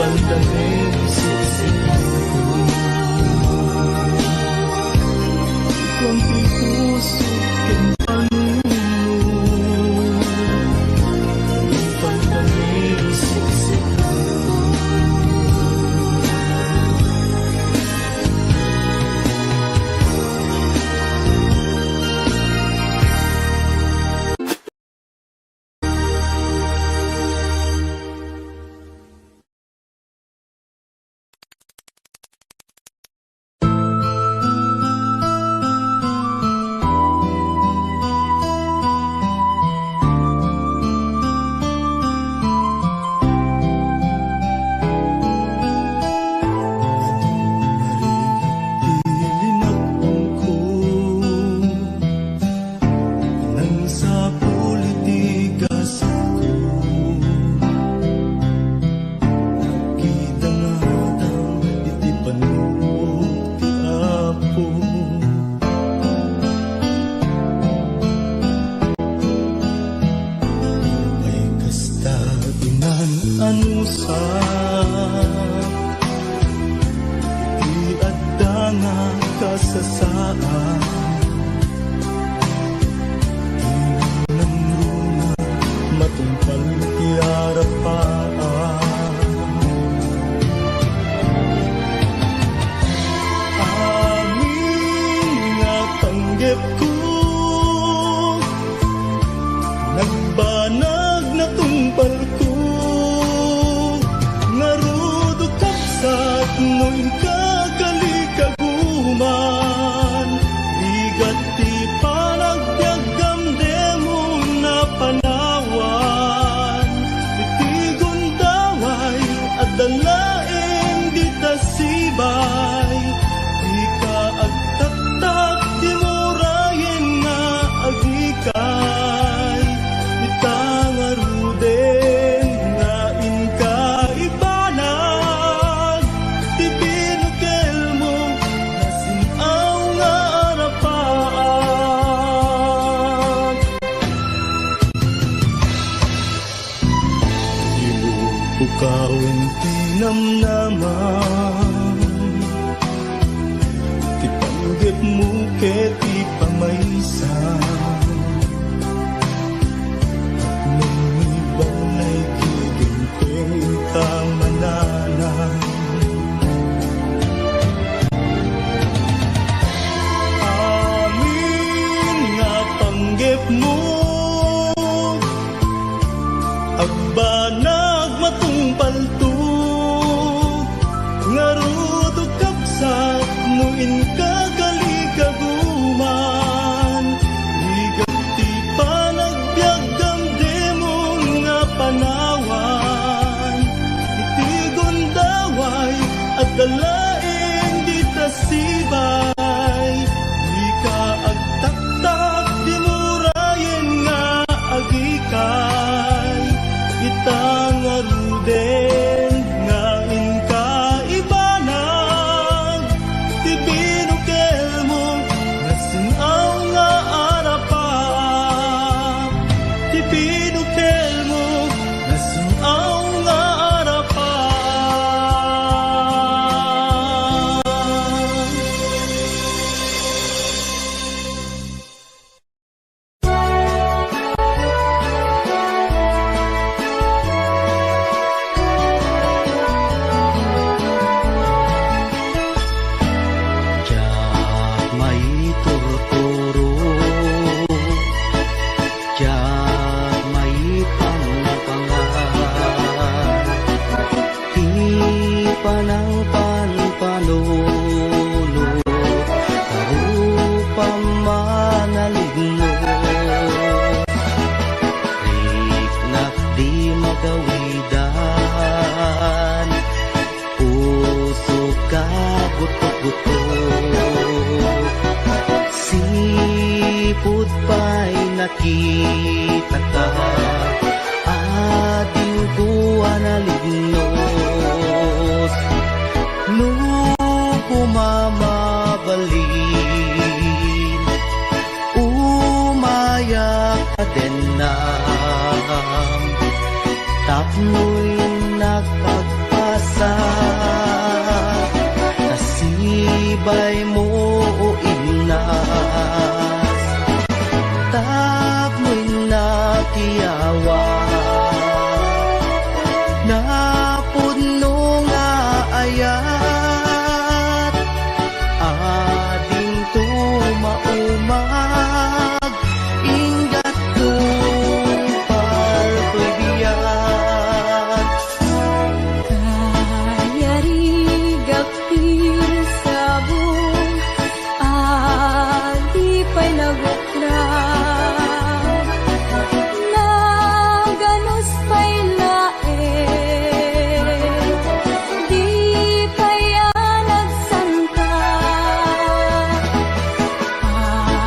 pandaning siksikan kung puso ken panuno pandaning siksikan. Nagbanag na tumpal ko ngarudo kapsat noin kagalikaguman bigat ti panagbiagam demo na panawan itigon daway at dalaeng di tasibay di ka agtaktak di murayen na agikay itangaruden nga inka ibanag ti binukel mo nasinaw nga arapaan ibukawin ti namnaman ti panggap mo ket ti pamaysan Ibang giginting kamananan amin nga panggep mo agbanag matungpal to ngarudo kapsat nuin kagalikaguman ligat ti panagbiagam demon nga panawan itigon daway at dalaeng di tasibay di ka agtaktak di murayen nga agikay itangaruden nga inka ibanag ti binukel mo nasinaw nga arapan ti binukel mo nasinaw nga arapan Jak may turturo Jak may pangpangan Di panang panpanuno Karupang manaligno Riknak di magawidan Puso ka butok-butok Sipud pa'y nakita ka Ating buwan na lignos Nung kumamabalin Umayak ka din na Tapno'y nakagpasa tibay mo o inas tak mo'y nakiyawa na puno nga ayat ading tumaumag ingat tupal to'y biyag Kayarigak sabong adi pa'y naguklag Naganos pa'y lae Di pa'y nagsangka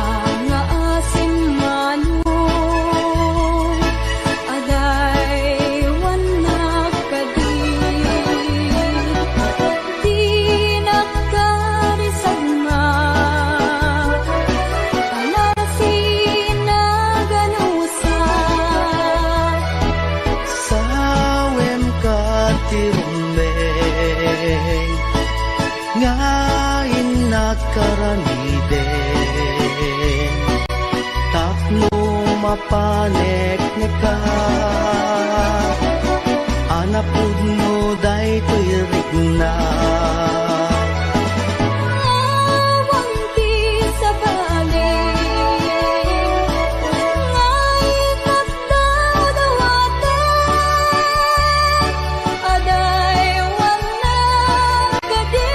Pangaasim manong Aday wanak kadi Di nakarisagma Panasin na ganusa sawem ka tirumbeng ngayon nakaramiden takmo mapanek ka anapud mo day to'y rigna Awang di sa balik Ngay tagdaw-dawaten Aday wanak kadi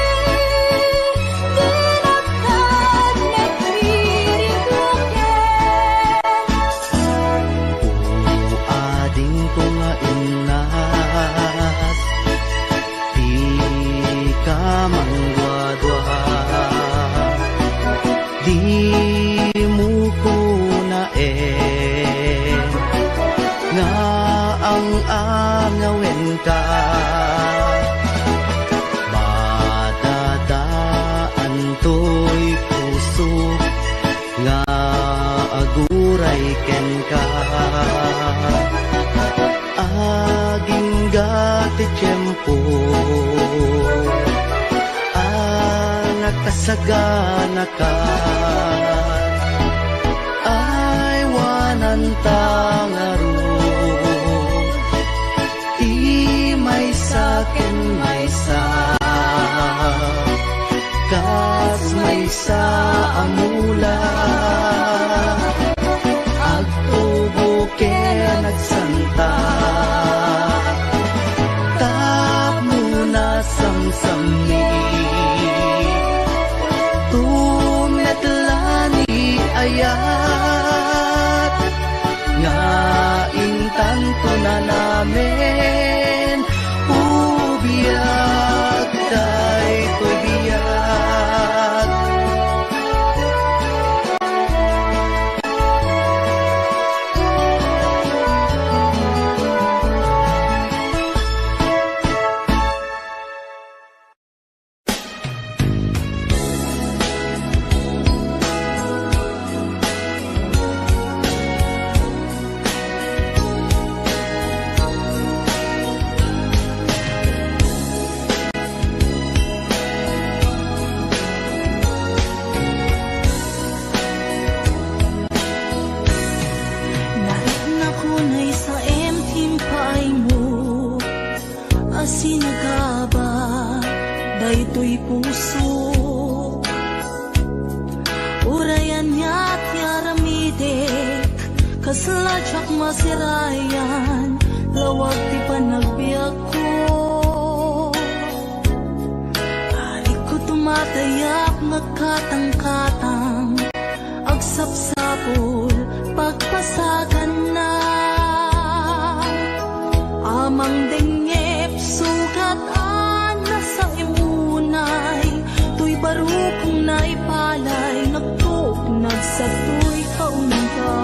Di nakadnek biriguken ading ko nga inas di ka mangwadwa di mo ko na nga ang angawen ka matadaan to'y puso nga aguray ken ka aging gati tiyempo nakasagana ka ay wanan tangaro di may sakin may sa kas may sa amula agtubo kaya nagsanta tap muna samsami tumetlani ayat nga intanto na namin ubiyag day ko'y biyag Narit na kunay sa emtimpay mo Asinagaba Daytoy puso Urayan niya't yaramidek Kasladyak masirayan Lawag ti panagbiyak ko Ari ko tumatayak nagkatang-katang Agsapsapol pagpasagan na Amang dengep sugat na sa imunay Tuy barukong naipalay Nagtugnag sa tuy kaunga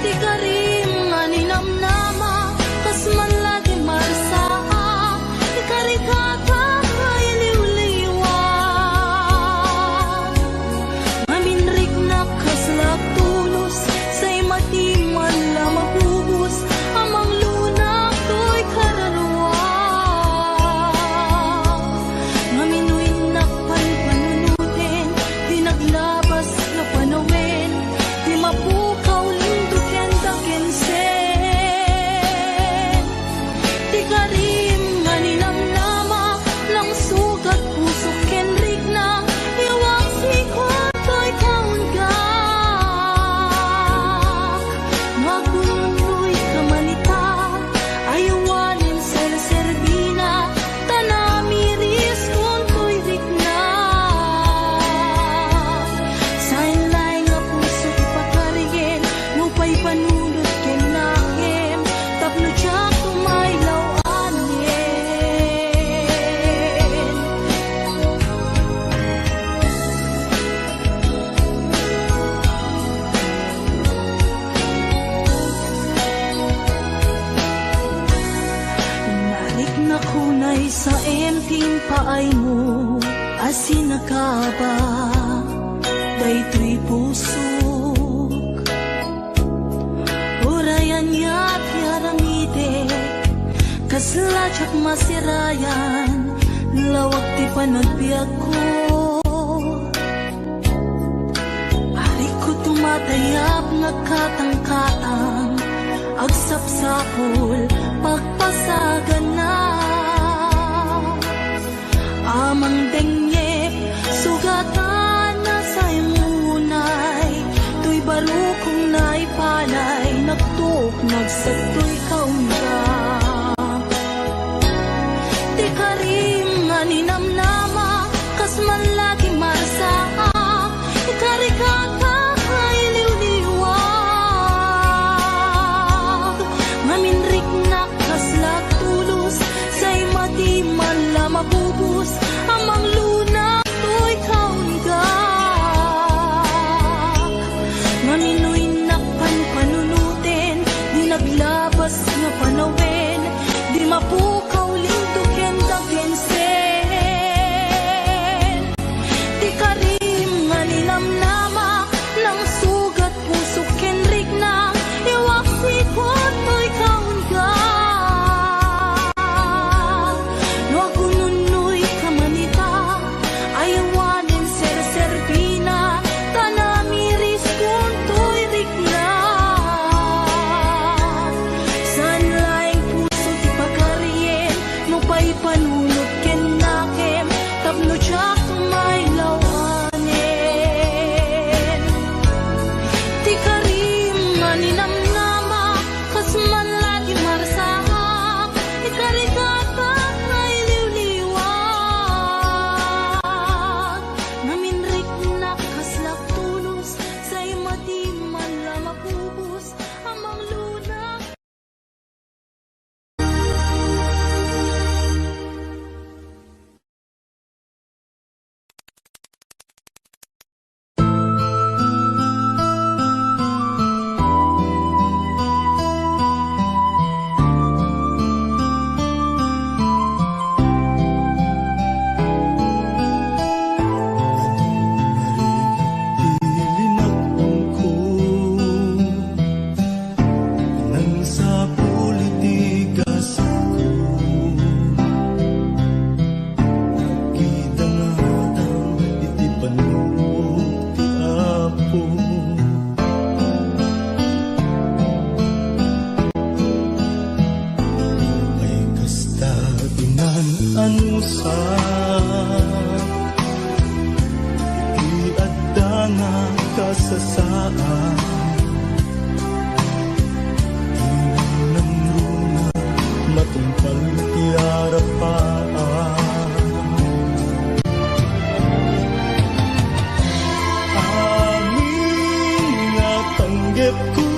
Di ka rin nga ninamnama Kas man lagi marsaa Di ka rin kakay liw-liwan Maminrig na kaslak tulos Sa'y matiman la mabubos Amang lupa nakunay sa empting paay mo, asin nakaba, daytoy pusok. Urayan niya't yaramide, kasladyak masirayan, lawag ti panagbiag ko. Ari ko tumatayap nagkatang-katang, agsapsapol, pagpasagan na. Amang dengyep, sugatan na sa imunay, tuy barukong naipalay, nagtuk, nagsatoy kaunga. Di karim nga ninamnama, kas man lagi marsaa, ikarikata ay liwliwag. Maminrik na kaslag tulus, say mati man la mabubus, amang luna to'y kaunga. Maminoy nakpan panunutin, di naglabas nga panawin, di mapukaw lintukin dagensen. Di karim nga ninamnama, nang sugat puso kenrik na, iwak sikot to'y kaunga. No agununoy kamanita, ayawanin ser-serbina, tanamiris kung to'y rikna. San laing puso ti pagkaryen, no pa'y panunot ken nakem, tapno tsak may lawanin. Ti karim nga ninamnama, kas man lagi marsaha, ikarikata ay liwliwag. Naminrik na kaslak tulus, say mati man la mapubus, amang luna. Ilinakbong ko nang sa politikas ako. Nakita nga ang iti panunod ti Apo. Ay kasta dinananusan, iadda nga kasasaan, inang runa matungkal ti arapaan. Amin nga tanggep ko,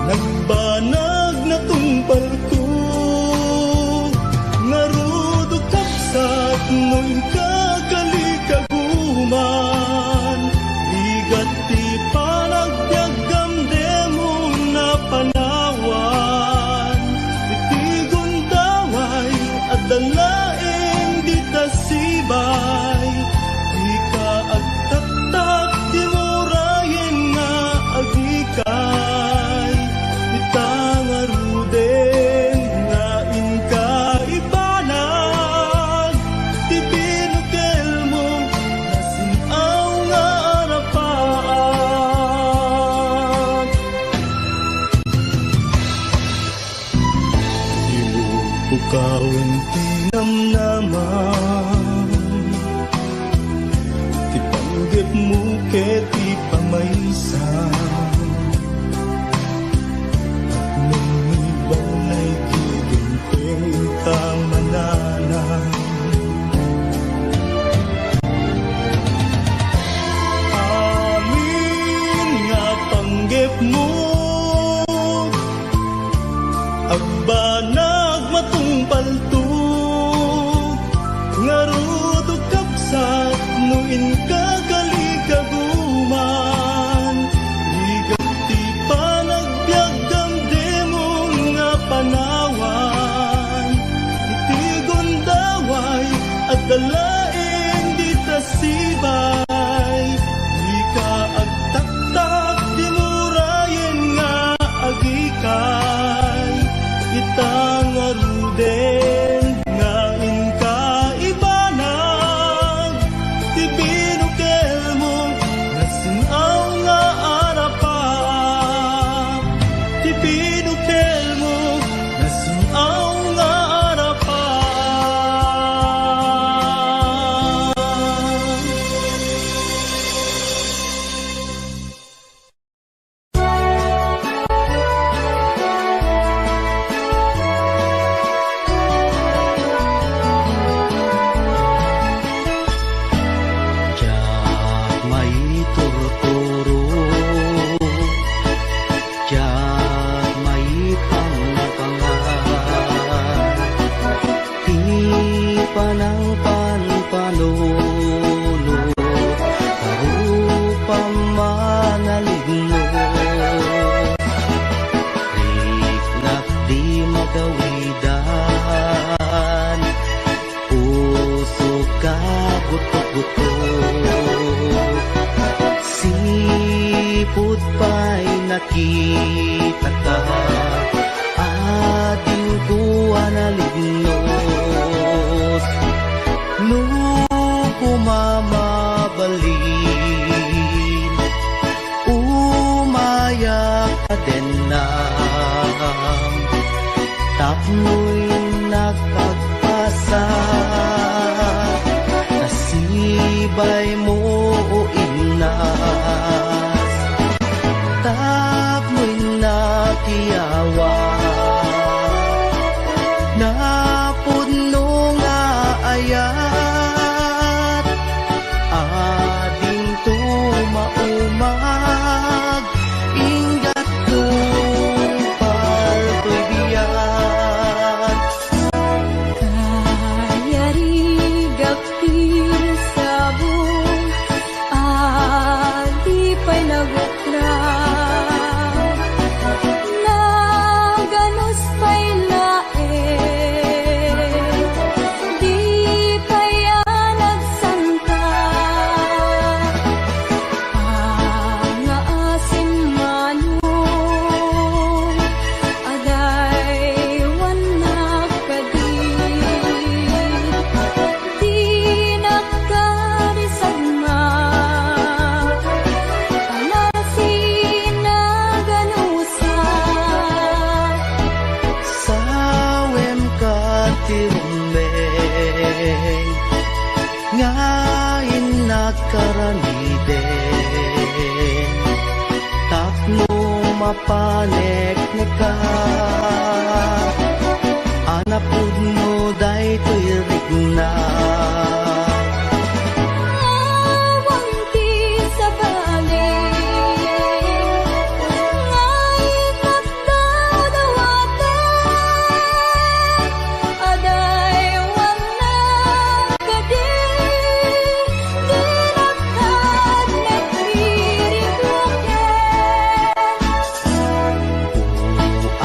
nagbanag na tumpal ko, ngarudo kapsat no'y kagalikaguman, ligat ti panagbiagam demo na panawan, iti gundaway at dalaeng di tasibay, di ka agtatak di murayen nga agikay, itangaruden nga inka ibanag, ti binukel mo nasinaw nga arapaan. Ibubukawin ti namnaman, ti panggep mo ket ti pamaysa, at nung ibalay kidumpeng kamananan. Amin nga panggep mo, agbanag matungpal to, ngarudo kapsat no inka kalikaguman, ligat ti panagbiagam demo nga panawan. dalaing di tasibay, di ka agtaktak, di murayen nga agikay, itang aruden nga inka ibanag, di binukel mo nasinaw nga arapa, di binukel mo nasinaw nga arapa. Diyak may turturo, diyak may pangpangan, di panang panpanulo, karupang manaligno, riknak di magawidan, puso ka butok-butok, sipot pa'y nakita ka, ating kuha na lignos, nung kumamabalin, umayak ka din na, tapno'y nakagpasa, nasibay mo o inas, tapno'y nakiyawa, napuno nga ayat, ading tumaumag, ingat tumpal ko'y biyan. Kayarigapil sabong adi pa'y nagukrang naganos pa'y lae di pa'y nagsangka pangaasin manong aday wanak kadi di nakarisagma panasin na ganusa Sawem ka tirumbeng, ngayon nakaramiden, tapno mapanek ka, anapud mo day to'y rigna. awang ti sa balik ngayon nagdadawaten aday wanak kadi di nakad nagririgloken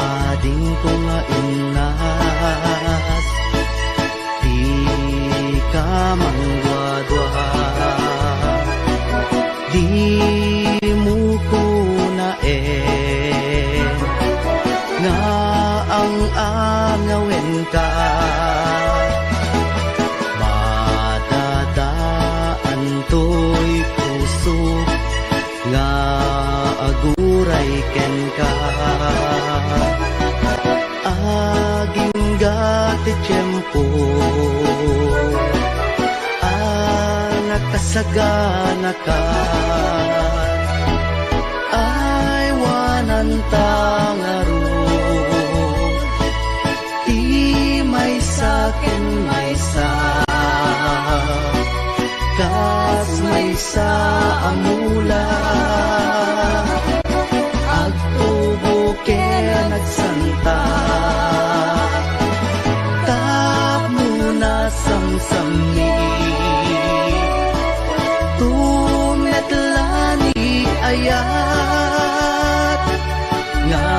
Ading ko nga inas, di ka mangwadwa, di mo ko naen, nga ang angawin ka, madadaan to'y puso, nga aguray ken ka, aging gati tiyempo, nakasagana ka, ay wanan tangaro, di may sakin may sa, kas may sa amula, agtubo kaya nagsanta, tap muna samsami, tumetlani ayat, nga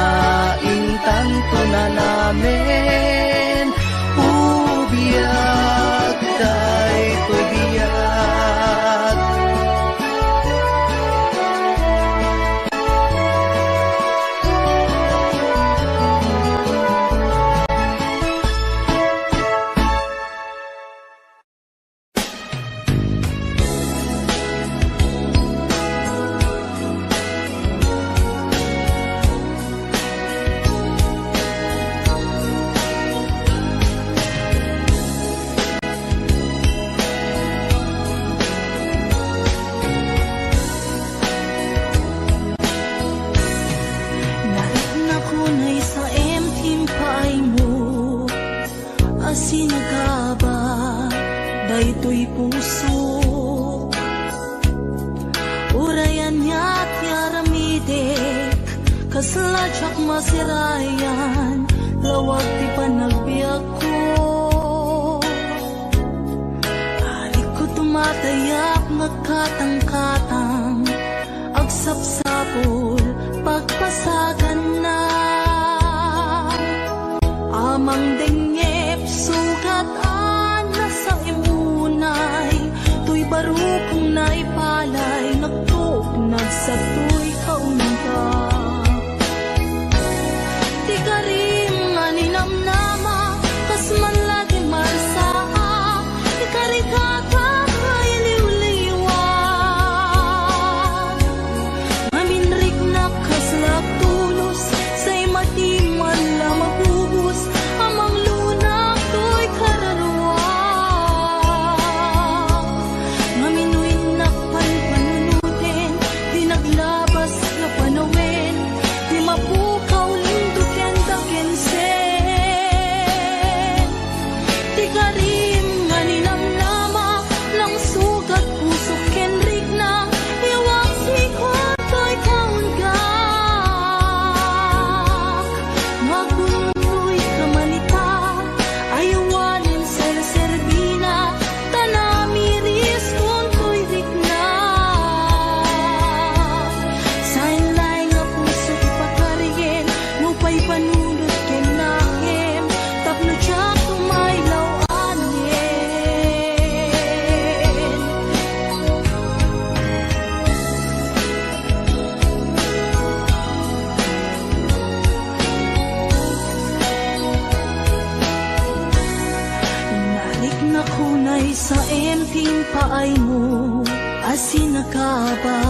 intanto na namin, ubiyag tayo. Asinagaba, daytoy puso. Urayan niya't yaramidek, kasladyak masirayan, lawag ti panagbiag ko. Arik ko tumatayak, nagkatang-katang, agsapsapol, pagpasagan na. Amang dengep, sugat-an na sa imunay, tuy barukong naipalay, nagtugnag sa tuy kaunga. Di ka rin nga ninamnama, kas man lagi marsaa, di ka rin kakakay liw-liwan. Maminrik na kaslap tulos, sa'y matiman lang mabubos, amang lunak to'y kararwa. Maminuin na panpanunutin, di naglabas na panawin, di mapukaw linduken dakensen. Di ka rin nga ninamnama, lang sugat puso kenrik na, iwak sikot to'y kaunggak. Magunoy ka manita, ayawanin sa serbina, tanamiris kung to'y rikna. Sain lay nga puso ipakarigen, nupay panunod ken nakem, tapno tiyak tumaylaw anin. Nalik na kunay sa empting paay mo, asinagaba,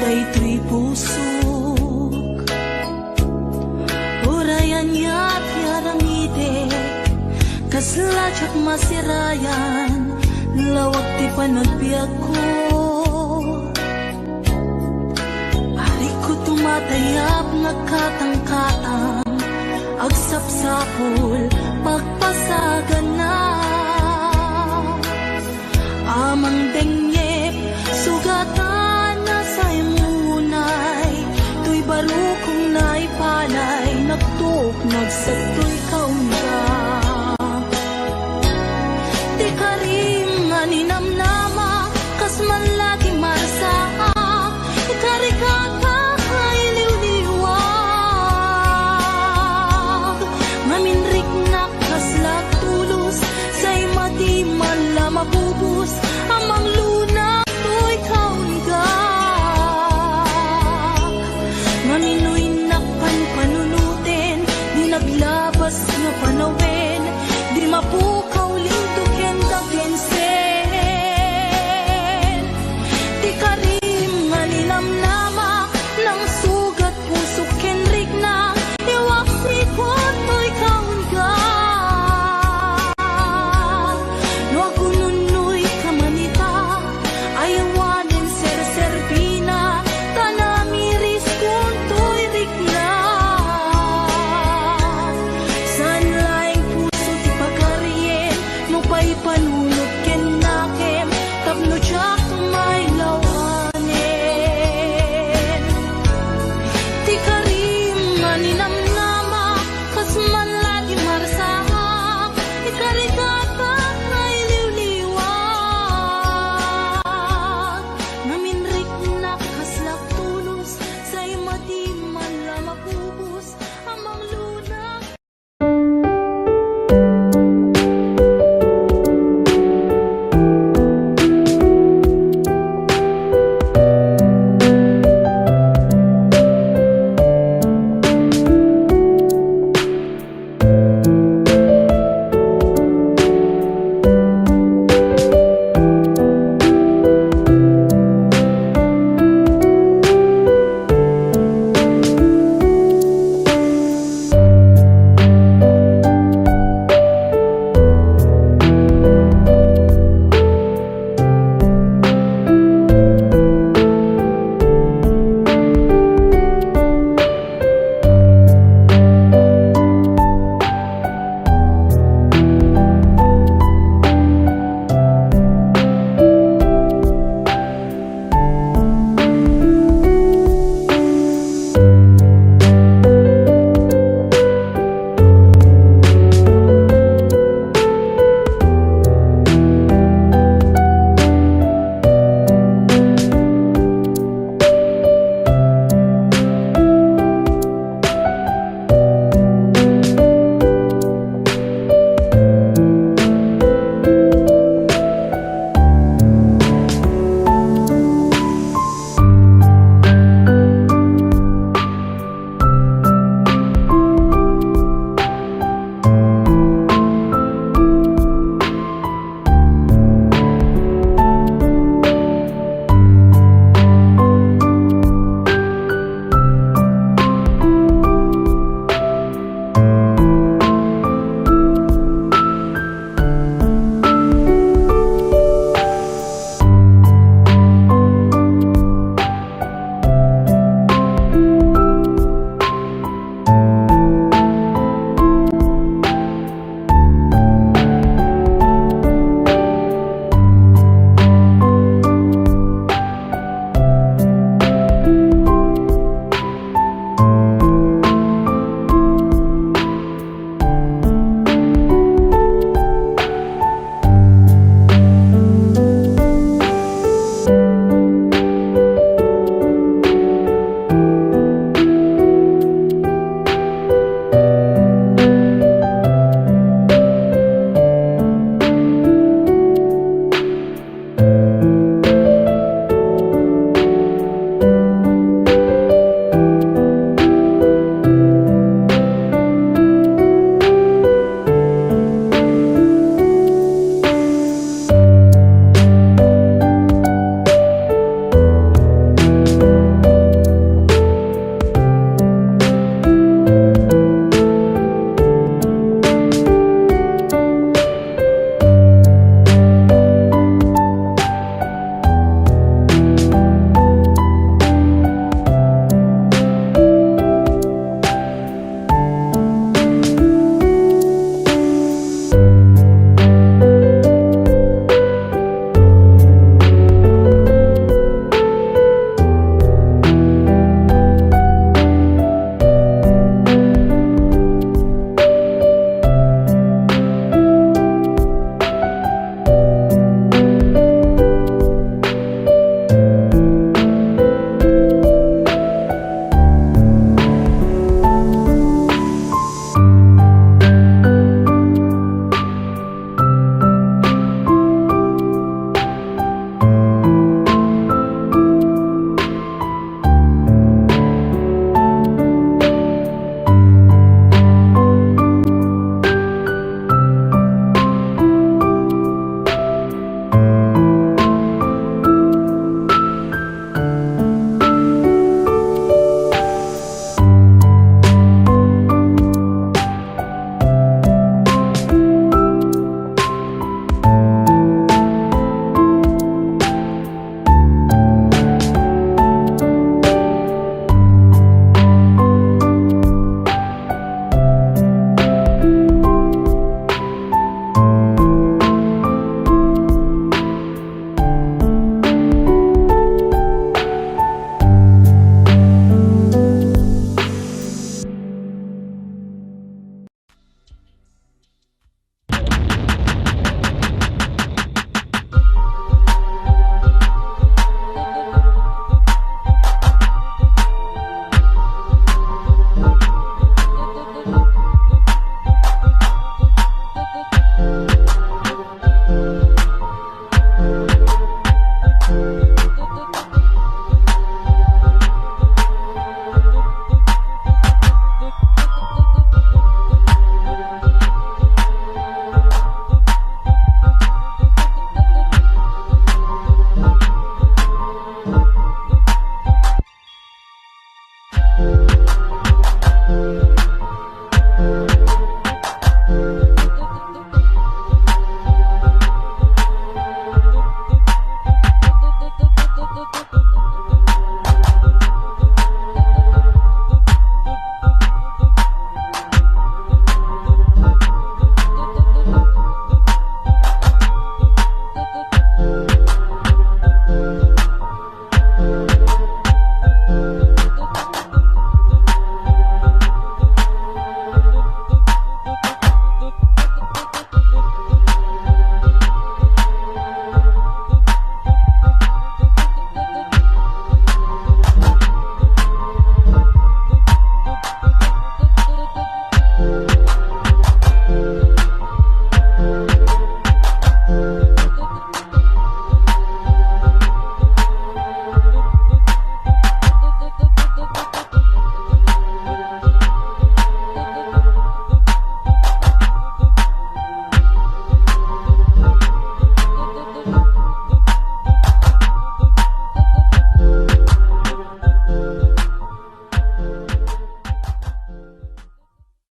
daytoy pusok. Urayan ya't yaramidek, kasladyak masirayan, lawag ti panagbiag ko. Arik ko tumatayap, nagkatang-katang, agsapsapol, pagpasagan na. Amang dengep, sugatan na sa imunay, tuy barukong naipalay, nagtuknag sa tuy